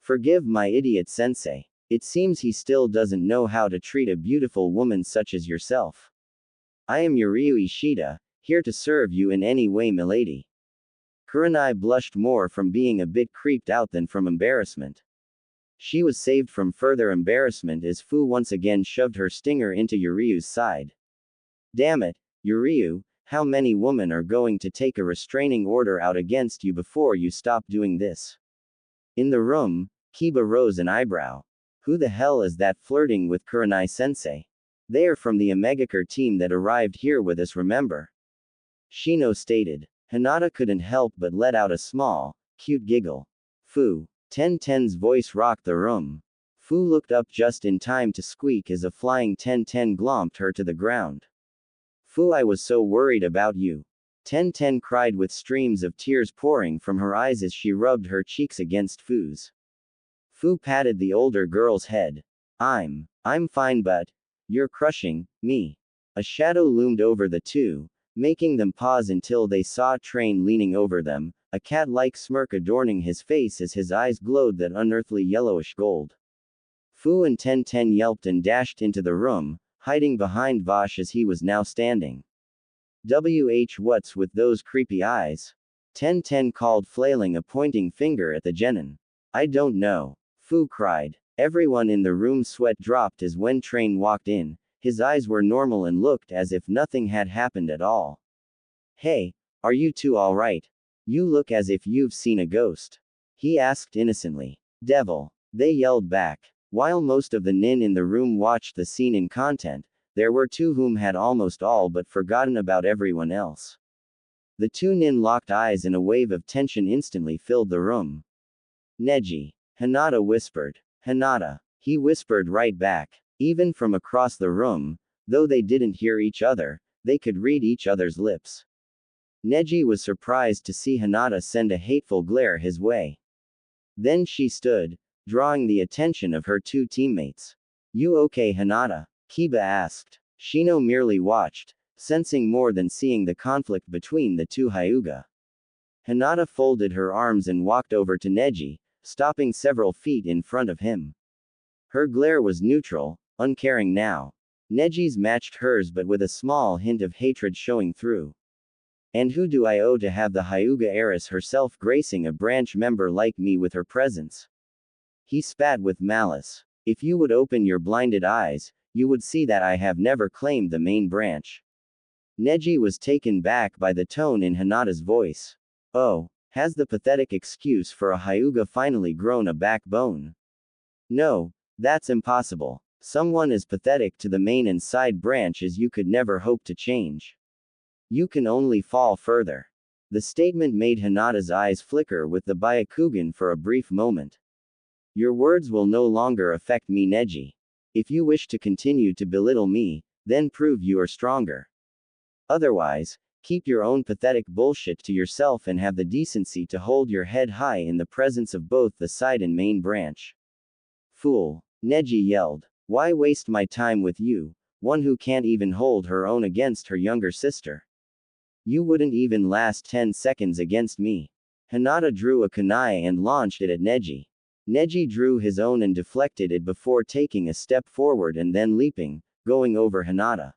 Forgive my idiot sensei. It seems he still doesn't know how to treat a beautiful woman such as yourself. I am Yuryu Ishida, here to serve you in any way, milady. Kurenai blushed more from being a bit creeped out than from embarrassment. She was saved from further embarrassment as Fu once again shoved her stinger into Yuryu's side. Damn it, Yuryu, how many women are going to take a restraining order out against you before you stop doing this? In the room, Kiba rose an eyebrow. Who the hell is that flirting with Kurenai-sensei? They are from the Omegakure team that arrived here with us, remember? Shino stated. Hinata couldn't help but let out a small, cute giggle. Fu. 1010's voice rocked the room. Fu looked up just in time to squeak as a flying 1010 glomped her to the ground. Fu, I was so worried about you. 1010 cried with streams of tears pouring from her eyes as she rubbed her cheeks against Fu's. Fu patted the older girl's head. I'm fine, but you're crushing me. A shadow loomed over the two, making them pause until they saw Train leaning over them, a cat-like smirk adorning his face as his eyes glowed that unearthly yellowish gold. Fu and 1010 yelped and dashed into the room, hiding behind Vash as he was now standing. What's with those creepy eyes? 1010 called, flailing a pointing finger at the genin. I don't know. Fu cried. Everyone in the room sweat dropped as when Train walked in, his eyes were normal and looked as if nothing had happened at all. Hey, are you two alright? You look as if you've seen a ghost. He asked innocently. Devil. They yelled back. While most of the nin in the room watched the scene in content, there were two whom had almost all but forgotten about everyone else. The two nin locked eyes and a wave of tension instantly filled the room. Neji. Hinata whispered. Hinata. He whispered right back. Even from across the room, though they didn't hear each other, they could read each other's lips. Neji was surprised to see Hinata send a hateful glare his way. Then she stood, drawing the attention of her two teammates. You okay, Hinata? Kiba asked. Shino merely watched, sensing more than seeing the conflict between the two Hyuga. Hinata folded her arms and walked over to Neji, stopping several feet in front of him. Her glare was neutral, uncaring now. Neji's matched hers but with a small hint of hatred showing through. And who do I owe to have the Hyuga heiress herself gracing a branch member like me with her presence? He spat with malice. If you would open your blinded eyes, you would see that I have never claimed the main branch. Neji was taken back by the tone in Hinata's voice. Oh, has the pathetic excuse for a Hyuga finally grown a backbone? No, that's impossible. Someone as pathetic to the main and side branch as you could never hope to change. You can only fall further. The statement made Hinata's eyes flicker with the Byakugan for a brief moment. Your words will no longer affect me, Neji. If you wish to continue to belittle me, then prove you are stronger. Otherwise, keep your own pathetic bullshit to yourself and have the decency to hold your head high in the presence of both the side and main branch. Fool, Neji yelled. Why waste my time with you, one who can't even hold her own against her younger sister? You wouldn't even last 10 seconds against me. Hinata drew a kunai and launched it at Neji. Neji drew his own and deflected it before taking a step forward and then leaping, going over Hinata.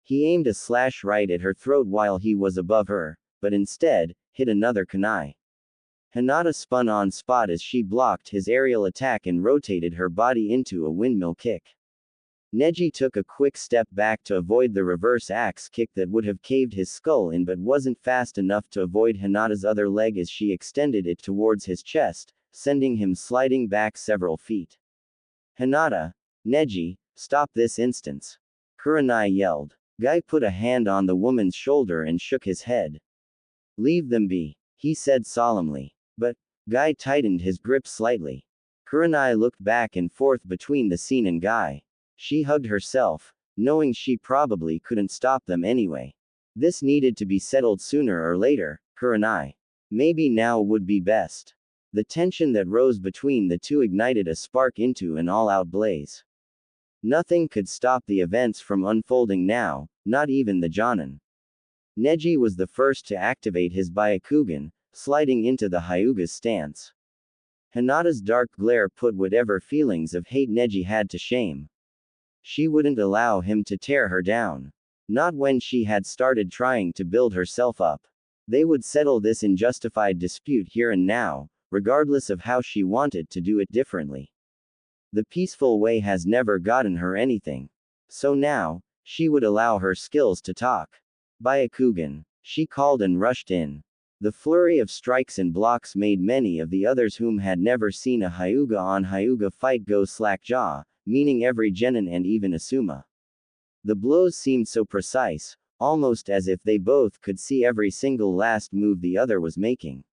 He aimed a slash right at her throat while he was above her, but instead, hit another kunai. Hinata spun on spot as she blocked his aerial attack and rotated her body into a windmill kick. Neji took a quick step back to avoid the reverse axe kick that would have caved his skull in but wasn't fast enough to avoid Hinata's other leg as she extended it towards his chest, sending him sliding back several feet. Hinata, Neji, stop this instant. Kurenai yelled. Guy put a hand on the woman's shoulder and shook his head. Leave them be, he said solemnly. But, Guy tightened his grip slightly. Kurenai looked back and forth between the scene and Guy. She hugged herself, knowing she probably couldn't stop them anyway. This needed to be settled sooner or later, Kurenai. Maybe now would be best. The tension that rose between the two ignited a spark into an all-out blaze. Nothing could stop the events from unfolding now, not even the Jonin. Neji was the first to activate his Byakugan, sliding into the Hyuga's stance. Hinata's dark glare put whatever feelings of hate Neji had to shame. She wouldn't allow him to tear her down. Not when she had started trying to build herself up. They would settle this unjustified dispute here and now, regardless of how she wanted to do it differently. The peaceful way has never gotten her anything. So now, she would allow her skills to talk. Byakugan, she called and rushed in. The flurry of strikes and blocks made many of the others whom had never seen a Hyuga on Hyuga fight go slack-jaw, meaning every genin and even Asuma. The blows seemed so precise, almost as if they both could see every single last move the other was making.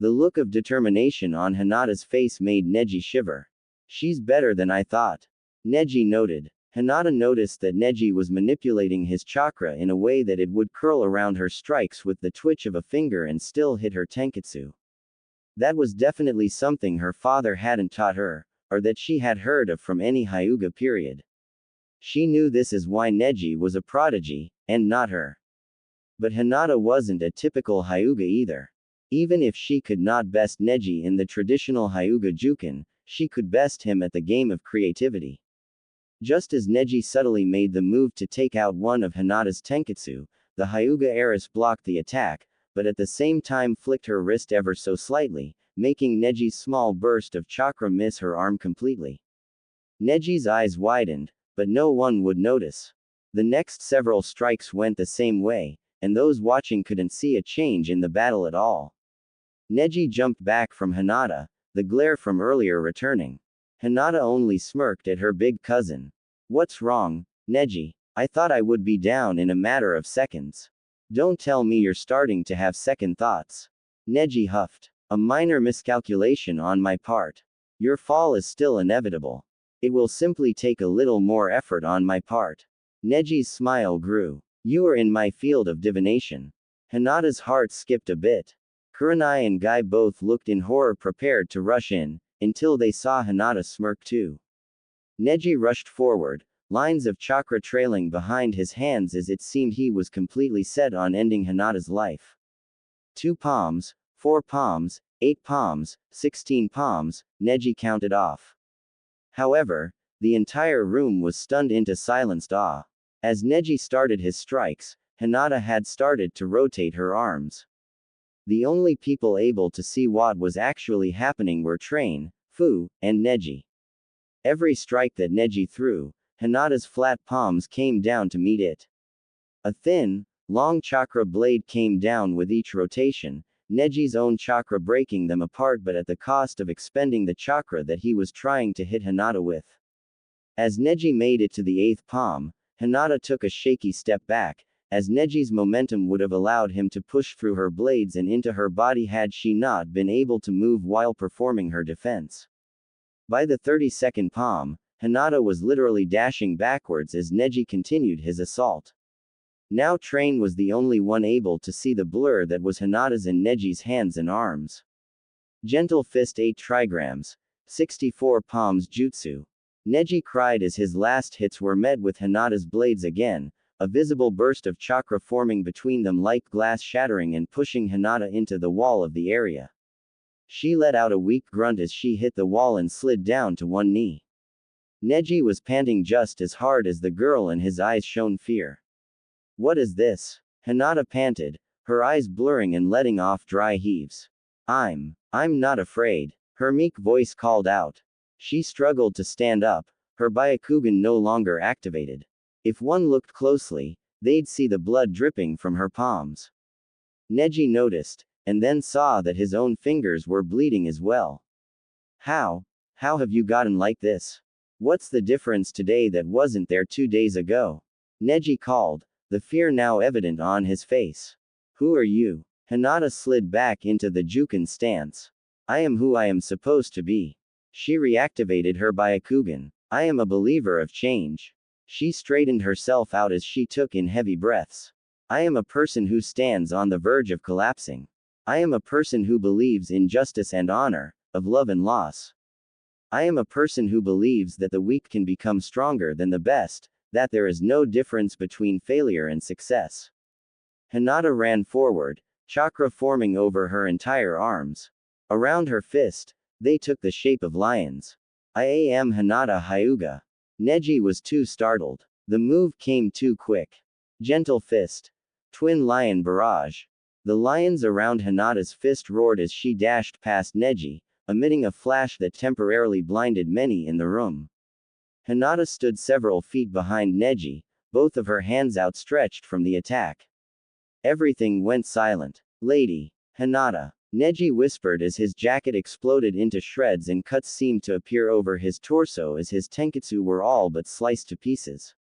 The look of determination on Hinata's face made Neji shiver. She's better than I thought. Neji noted. Hinata noticed that Neji was manipulating his chakra in a way that it would curl around her strikes with the twitch of a finger and still hit her tenketsu. That was definitely something her father hadn't taught her, or that she had heard of from any Hyuga period. She knew this is why Neji was a prodigy, and not her. But Hinata wasn't a typical Hyuga either. Even if she could not best Neji in the traditional Hyuga Juken, she could best him at the game of creativity. Just as Neji subtly made the move to take out one of Hinata's tenketsu, the Hyuga heiress blocked the attack, but at the same time flicked her wrist ever so slightly, making Neji's small burst of chakra miss her arm completely. Neji's eyes widened, but no one would notice. The next several strikes went the same way, and those watching couldn't see a change in the battle at all. Neji jumped back from Hinata, the glare from earlier returning. Hinata only smirked at her big cousin. What's wrong, Neji? I thought I would be down in a matter of seconds. Don't tell me you're starting to have second thoughts. Neji huffed. A minor miscalculation on my part. Your fall is still inevitable. It will simply take a little more effort on my part. Neji's smile grew. You are in my field of divination. Hinata's heart skipped a bit. Kurenai and Guy both looked in horror, prepared to rush in, until they saw Hinata smirk too. Neji rushed forward, lines of chakra trailing behind his hands as it seemed he was completely set on ending Hinata's life. 2 palms, 4 palms, 8 palms, 16 palms, Neji counted off. However, the entire room was stunned into silenced awe. As Neji started his strikes, Hinata had started to rotate her arms. The only people able to see what was actually happening were Train, Fu, and Neji. Every strike that Neji threw, Hinata's flat palms came down to meet it. A thin, long chakra blade came down with each rotation, Neji's own chakra breaking them apart but at the cost of expending the chakra that he was trying to hit Hinata with. As Neji made it to the 8th palm, Hinata took a shaky step back, as Neji's momentum would have allowed him to push through her blades and into her body had she not been able to move while performing her defense. By the 32nd palm, Hinata was literally dashing backwards as Neji continued his assault. Now Train was the only one able to see the blur that was Hinata's and Neji's hands and arms. Gentle Fist 8 trigrams, 64 palms jutsu. Neji cried as his last hits were met with Hinata's blades again, a visible burst of chakra forming between them like glass shattering and pushing Hinata into the wall of the area. She let out a weak grunt as she hit the wall and slid down to one knee. Neji was panting just as hard as the girl and his eyes shone fear. What is this? Hinata panted, her eyes blurring and letting off dry heaves. I'm not afraid, her meek voice called out. She struggled to stand up, her Byakugan no longer activated. If one looked closely, they'd see the blood dripping from her palms. Neji noticed, and then saw that his own fingers were bleeding as well. How have you gotten like this? What's the difference today that wasn't there 2 days ago? Neji called, the fear now evident on his face. Who are you? Hinata slid back into the Juken stance. I am who I am supposed to be. She reactivated her Byakugan. I am a believer of change. She straightened herself out as she took in heavy breaths. I am a person who stands on the verge of collapsing. I am a person who believes in justice and honor, of love and loss. I am a person who believes that the weak can become stronger than the best, that there is no difference between failure and success. Hinata ran forward, chakra forming over her entire arms. Around her fist, they took the shape of lions. I am Hinata Hyuga. Neji was too startled. The move came too quick. Gentle Fist. Twin Lion Barrage. The lions around Hinata's fist roared as she dashed past Neji, emitting a flash that temporarily blinded many in the room. Hinata stood several feet behind Neji, both of her hands outstretched from the attack. Everything went silent. Lady. Hinata. Neji whispered as his jacket exploded into shreds and cuts seemed to appear over his torso as his tenketsu were all but sliced to pieces.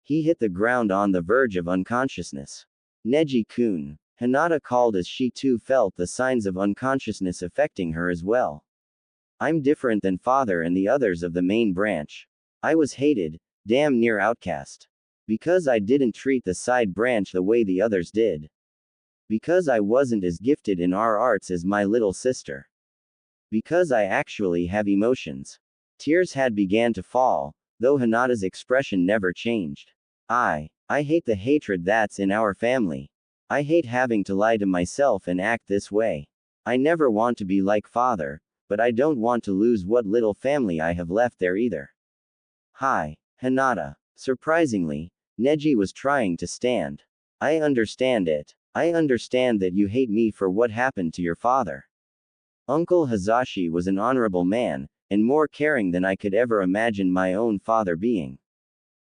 He hit the ground on the verge of unconsciousness. Neji-kun. Hinata called as she too felt the signs of unconsciousness affecting her as well. I'm different than father and the others of the main branch. I was hated, damn near outcast. Because I didn't treat the side branch the way the others did. Because I wasn't as gifted in our arts as my little sister. Because I actually have emotions. Tears had began to fall, though Hinata's expression never changed. I hate the hatred that's in our family. I hate having to lie to myself and act this way. I never want to be like father, but I don't want to lose what little family I have left there either. Hi, Hinata. Surprisingly, Neji was trying to stand. I understand it. I understand that you hate me for what happened to your father. Uncle Hazashi was an honorable man, and more caring than I could ever imagine my own father being.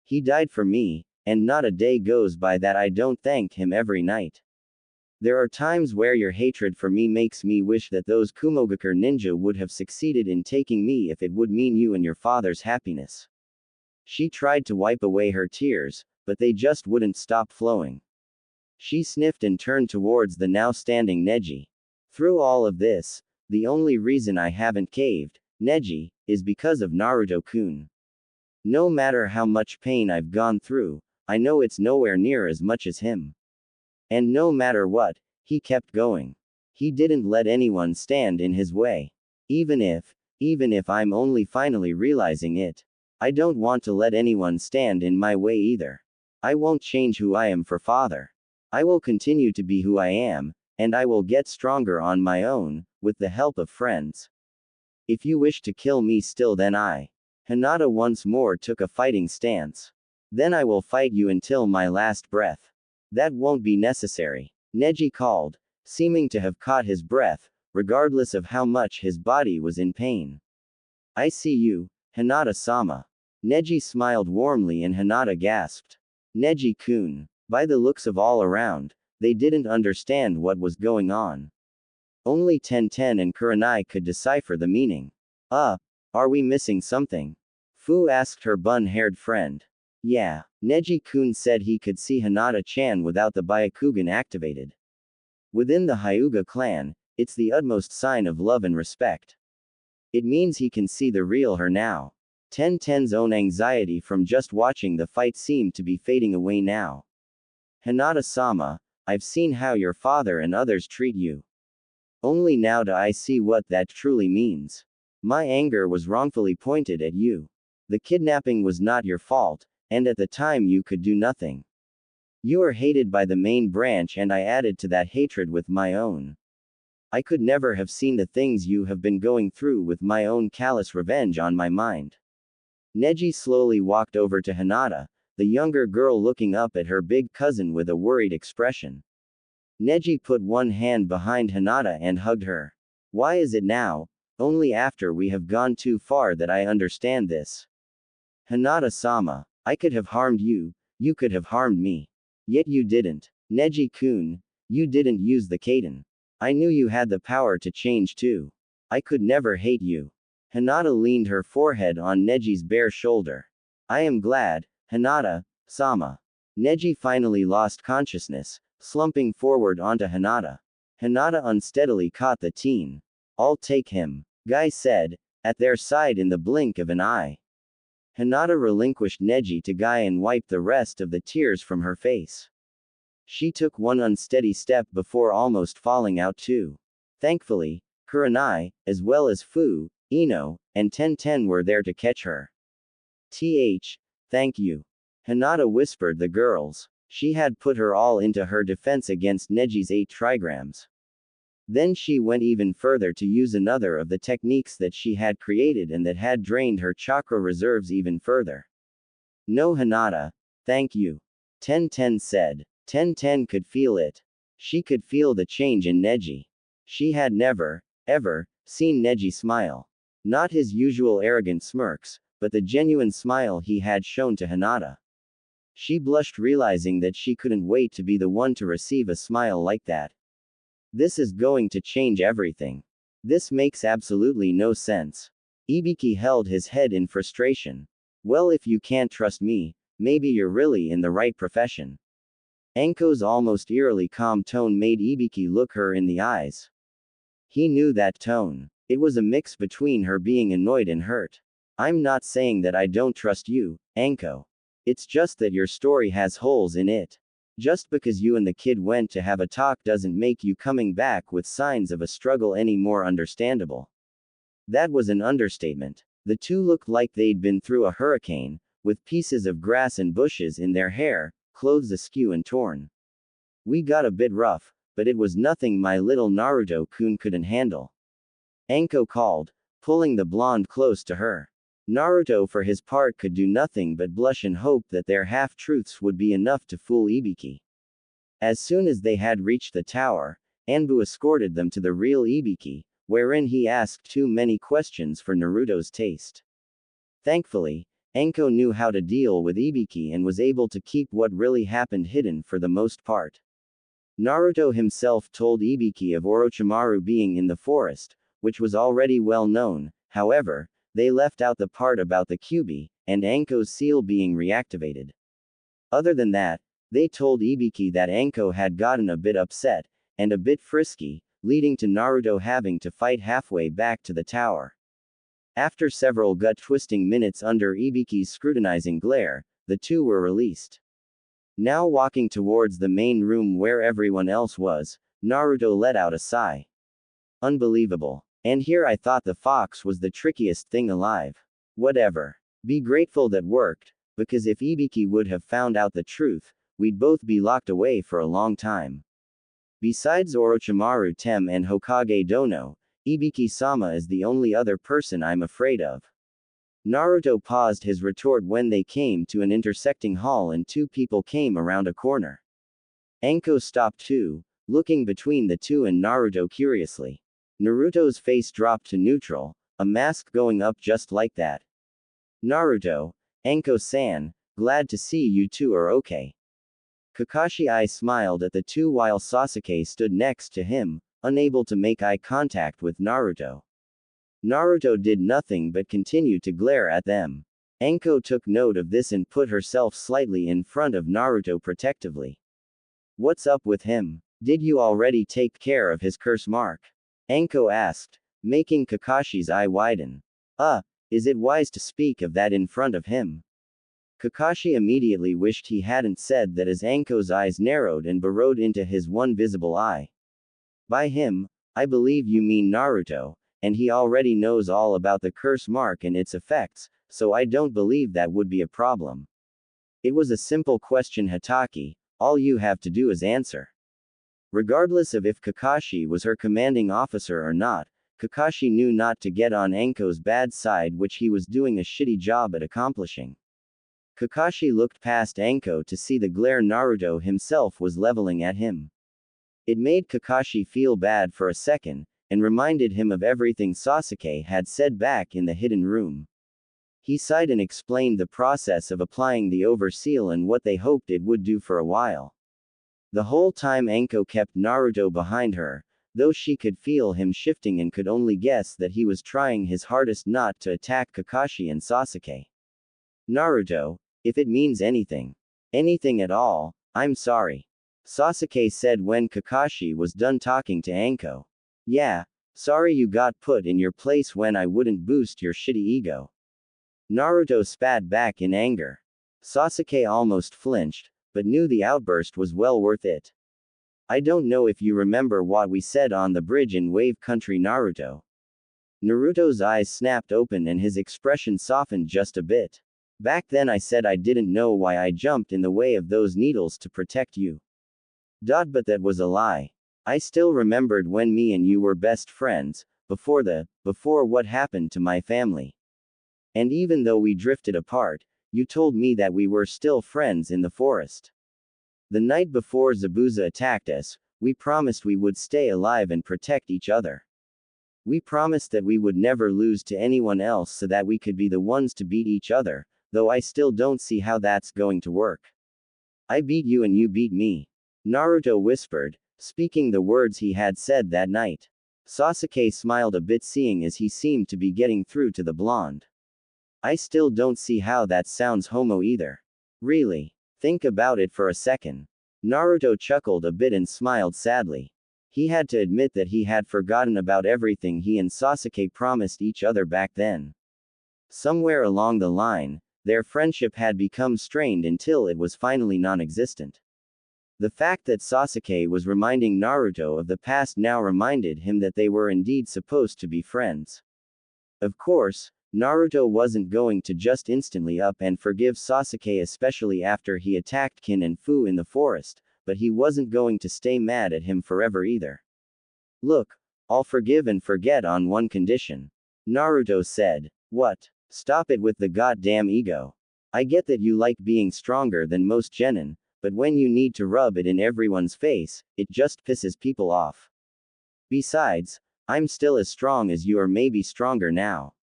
He died for me, and not a day goes by that I don't thank him every night. There are times where your hatred for me makes me wish that those Kumogakure ninja would have succeeded in taking me if it would mean you and your father's happiness. She tried to wipe away her tears, but they just wouldn't stop flowing. She sniffed and turned towards the now standing Neji. Through all of this, the only reason I haven't caved, Neji, is because of Naruto-kun. No matter how much pain I've gone through, I know it's nowhere near as much as him. And no matter what, he kept going. He didn't let anyone stand in his way. Even if I'm only finally realizing it. I don't want to let anyone stand in my way either. I won't change who I am for father. I will continue to be who I am, and I will get stronger on my own, with the help of friends. If you wish to kill me still, then Hinata once more took a fighting stance. Then I will fight you until my last breath. That won't be necessary. Neji called, seeming to have caught his breath, regardless of how much his body was in pain. I see you, Hinata-sama. Neji smiled warmly and Hinata gasped. Neji-kun. By the looks of all around, they didn't understand what was going on. Only Tenten and Kurenai could decipher the meaning. Are we missing something? Fu asked her bun-haired friend. Yeah, Neji-kun said he could see Hinata-chan without the Byakugan activated. Within the Hyuga clan, it's the utmost sign of love and respect. It means he can see the real her now. Tenten's own anxiety from just watching the fight seemed to be fading away now. Hinata-sama, I've seen how your father and others treat you. Only now do I see what that truly means. My anger was wrongfully pointed at you. The kidnapping was not your fault, and at the time you could do nothing. You are hated by the main branch, and I added to that hatred with my own. I could never have seen the things you have been going through with my own callous revenge on my mind. Neji slowly walked over to Hinata, the younger girl looking up at her big cousin with a worried expression. Neji put one hand behind Hinata and hugged her. Why is it now, only after we have gone too far, that I understand this? Hinata-sama, I could have harmed you, you could have harmed me. Yet you didn't. Neji-kun, you didn't use the Kaden. I knew you had the power to change too. I could never hate you. Hinata leaned her forehead on Neji's bare shoulder. I am glad, Hinata-sama. Neji finally lost consciousness, slumping forward onto Hinata. Hinata unsteadily caught the teen. I'll take him, Guy said, at their side in the blink of an eye. Hinata relinquished Neji to Guy and wiped the rest of the tears from her face. She took one unsteady step before almost falling out too. Thankfully, Kurenai, as well as Fu, Ino, and Tenten were there to catch her. Thank you. Hinata whispered the girls. She had put her all into her defense against Neji's 8 trigrams. Then she went even further to use another of the techniques that she had created and that had drained her chakra reserves even further. No, Hinata, thank you. Tenten said. Tenten could feel it. She could feel the change in Neji. She had never, ever, seen Neji smile. Not his usual arrogant smirks, but the genuine smile he had shown to Hinata. She blushed, realizing that she couldn't wait to be the one to receive a smile like that. This is going to change everything. This makes absolutely no sense. Ibiki held his head in frustration. Well, if you can't trust me, maybe you're really in the right profession. Anko's almost eerily calm tone made Ibiki look her in the eyes. He knew that tone. It was a mix between her being annoyed and hurt. I'm not saying that I don't trust you, Anko. It's just that your story has holes in it. Just because you and the kid went to have a talk doesn't make you coming back with signs of a struggle any more understandable. That was an understatement. The two looked like they'd been through a hurricane, with pieces of grass and bushes in their hair, clothes askew and torn. We got a bit rough, but it was nothing my little Naruto-kun couldn't handle. Anko called, pulling the blonde close to her. Naruto for his part could do nothing but blush and hope that their half-truths would be enough to fool Ibiki. As soon as they had reached the tower, Anbu escorted them to the real Ibiki, wherein he asked too many questions for Naruto's taste. Thankfully, Anko knew how to deal with Ibiki and was able to keep what really happened hidden for the most part. Naruto himself told Ibiki of Orochimaru being in the forest, which was already well known. However, they left out the part about the Kyuubi, and Anko's seal being reactivated. Other than that, they told Ibiki that Anko had gotten a bit upset, and a bit frisky, leading to Naruto having to fight halfway back to the tower. After several gut-twisting minutes under Ibiki's scrutinizing glare, the two were released. Now walking towards the main room where everyone else was, Naruto let out a sigh. Unbelievable. And here I thought the fox was the trickiest thing alive. Whatever. Be grateful that worked, because if Ibiki would have found out the truth, we'd both be locked away for a long time. Besides Orochimaru Tem and Hokage Dono, Ibiki-sama is the only other person I'm afraid of. Naruto paused his retort when they came to an intersecting hall and two people came around a corner. Anko stopped too, looking between the two and Naruto curiously. Naruto's face dropped to neutral, a mask going up just like that. Naruto, Anko-san, glad to see you two are okay. Kakashi smiled at the two while Sasuke stood next to him, unable to make eye contact with Naruto. Naruto did nothing but continue to glare at them. Anko took note of this and put herself slightly in front of Naruto protectively. What's up with him? Did you already take care of his curse mark? Anko asked, making Kakashi's eye widen. Is it wise to speak of that in front of him? Kakashi immediately wished he hadn't said that as Anko's eyes narrowed and burrowed into his one visible eye. By him, I believe you mean Naruto, and he already knows all about the curse mark and its effects, so I don't believe that would be a problem. It was a simple question, Hatake, all you have to do is answer. Regardless of if Kakashi was her commanding officer or not, Kakashi knew not to get on Anko's bad side, which he was doing a shitty job at accomplishing. Kakashi looked past Anko to see the glare Naruto himself was leveling at him. It made Kakashi feel bad for a second, and reminded him of everything Sasuke had said back in the hidden room. He sighed and explained the process of applying the overseal and what they hoped it would do for a while. The whole time Anko kept Naruto behind her, though she could feel him shifting and could only guess that he was trying his hardest not to attack Kakashi and Sasuke. Naruto, if it means anything at all, I'm sorry. Sasuke said when Kakashi was done talking to Anko. Yeah, sorry you got put in your place when I wouldn't boost your shitty ego. Naruto spat back in anger. Sasuke almost flinched, but knew the outburst was well worth it. I don't know if you remember what we said on the bridge in Wave Country, Naruto. Naruto's eyes snapped open and his expression softened just a bit. Back then I said I didn't know why I jumped in the way of those needles to protect you. But that was a lie. I still remembered when me and you were best friends, before what happened to my family. And even though we drifted apart, you told me that we were still friends in the forest. The night before Zabuza attacked us, we promised we would stay alive and protect each other. We promised that we would never lose to anyone else so that we could be the ones to beat each other, though I still don't see how that's going to work. I beat you and you beat me. Naruto whispered, speaking the words he had said that night. Sasuke smiled a bit, seeing as he seemed to be getting through to the blonde. I still don't see how that sounds homo either. Really? Think about it for a second. Naruto chuckled a bit and smiled sadly. He had to admit that he had forgotten about everything he and Sasuke promised each other back then. Somewhere along the line, their friendship had become strained until it was finally non-existent. The fact that Sasuke was reminding Naruto of the past now reminded him that they were indeed supposed to be friends. Of course, Naruto wasn't going to just instantly up and forgive Sasuke, especially after he attacked Kin and Fu in the forest, but he wasn't going to stay mad at him forever either. Look, I'll forgive and forget on one condition. Naruto said. What? Stop it with the goddamn ego. I get that you like being stronger than most genin, but when you need to rub it in everyone's face, it just pisses people off. Besides, I'm still as strong as you, or maybe stronger now.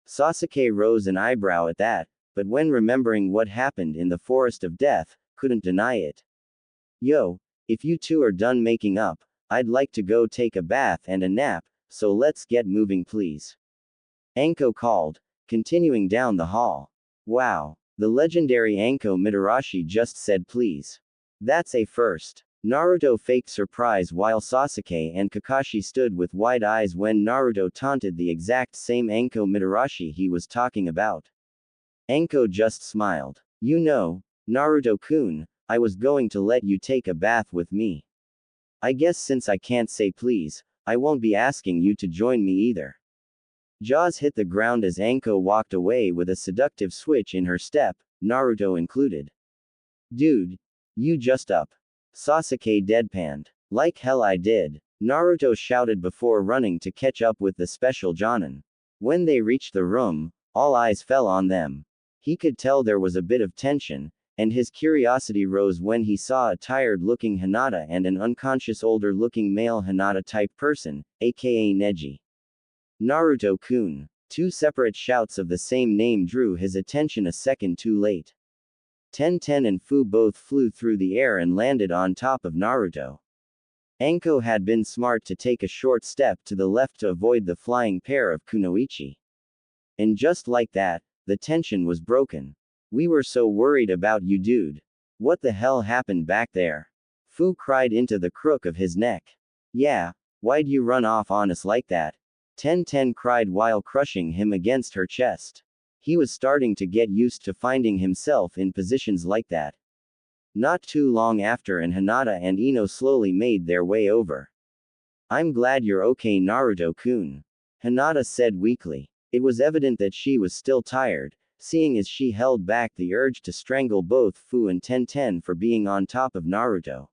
Sasuke rose an eyebrow at that, but when remembering what happened in the Forest of Death, couldn't deny it. Yo, if you two are done making up, I'd like to go take a bath and a nap, so let's get moving please. Anko called, continuing down the hall. Wow, the legendary Anko Mitarashi just said please. That's a first. Naruto faked surprise while Sasuke and Kakashi stood with wide eyes when Naruto taunted the exact same Anko Mitarashi he was talking about. Anko just smiled. You know, Naruto-kun, I was going to let you take a bath with me. I guess since I can't say please, I won't be asking you to join me either. Jaws hit the ground as Anko walked away with a seductive switch in her step, Naruto included. Dude, you just up. Sasuke deadpanned. Like hell I did, Naruto shouted before running to catch up with the special Jonin. When they reached the room, all eyes fell on them. He could tell there was a bit of tension, and his curiosity rose when he saw a tired-looking Hinata and an unconscious older-looking male Hinata-type person, aka Neji. Naruto-kun. Two separate shouts of the same name drew his attention a second too late. Tenten and Fu both flew through the air and landed on top of Naruto. Anko had been smart to take a short step to the left to avoid the flying pair of kunoichi. And just like that, the tension was broken. We were so worried about you, dude. What the hell happened back there? Fu cried into the crook of his neck. Yeah, why'd you run off on us like that? Tenten cried while crushing him against her chest. He was starting to get used to finding himself in positions like that. Not too long after, and Hinata and Ino slowly made their way over. I'm glad you're okay, Naruto-kun. Hinata said weakly. It was evident that she was still tired, seeing as she held back the urge to strangle both Fu and Tenten for being on top of Naruto.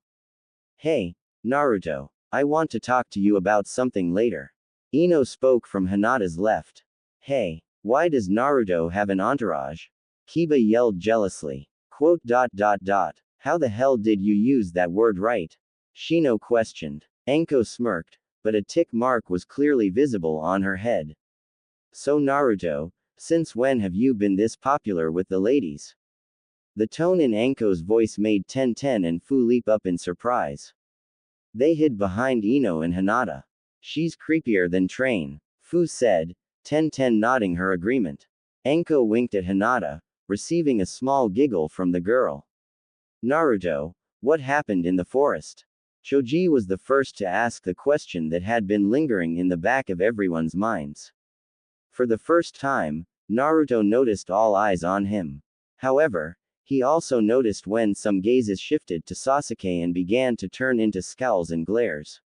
Hey, Naruto, I want to talk to you about something later. Ino spoke from Hinata's left. Hey, why does Naruto have an entourage? Kiba yelled jealously. Quote. How the hell did you use that word right? Shino questioned. Anko smirked, but a tick mark was clearly visible on her head. So Naruto, since when have you been this popular with the ladies? The tone in Anko's voice made Tenten and Fu leap up in surprise. They hid behind Ino and Hinata. She's creepier than Train, Fu said, Tenten nodding her agreement. Anko winked at Hinata, receiving a small giggle from the girl. Naruto, what happened in the forest? Choji was the first to ask the question that had been lingering in the back of everyone's minds. For the first time, Naruto noticed all eyes on him. However, he also noticed when some gazes shifted to Sasuke and began to turn into scowls and glares.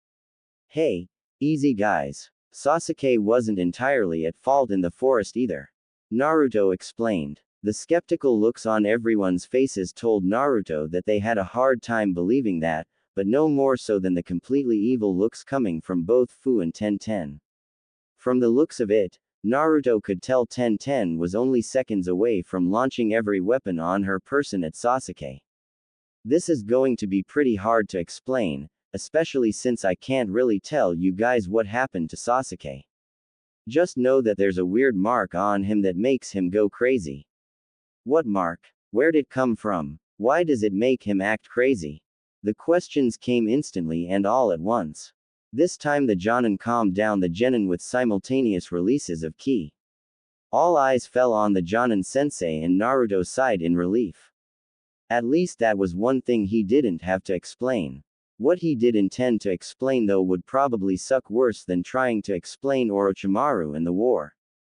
Hey, easy guys. Sasuke wasn't entirely at fault in the forest either. Naruto explained. The skeptical looks on everyone's faces told Naruto that they had a hard time believing that, but no more so than the completely evil looks coming from both Fu and Tenten. From the looks of it, Naruto could tell Tenten was only seconds away from launching every weapon on her person at Sasuke. This is going to be pretty hard to explain, especially since I can't really tell you guys what happened to Sasuke. Just know that there's a weird mark on him that makes him go crazy. What mark? Where'd it come from? Why does it make him act crazy? The questions came instantly and all at once. This time the Jonin calmed down the genin with simultaneous releases of ki. All eyes fell on the Jonin sensei and Naruto's side in relief. At least that was one thing he didn't have to explain. What he did intend to explain though would probably suck worse than trying to explain Orochimaru and the war.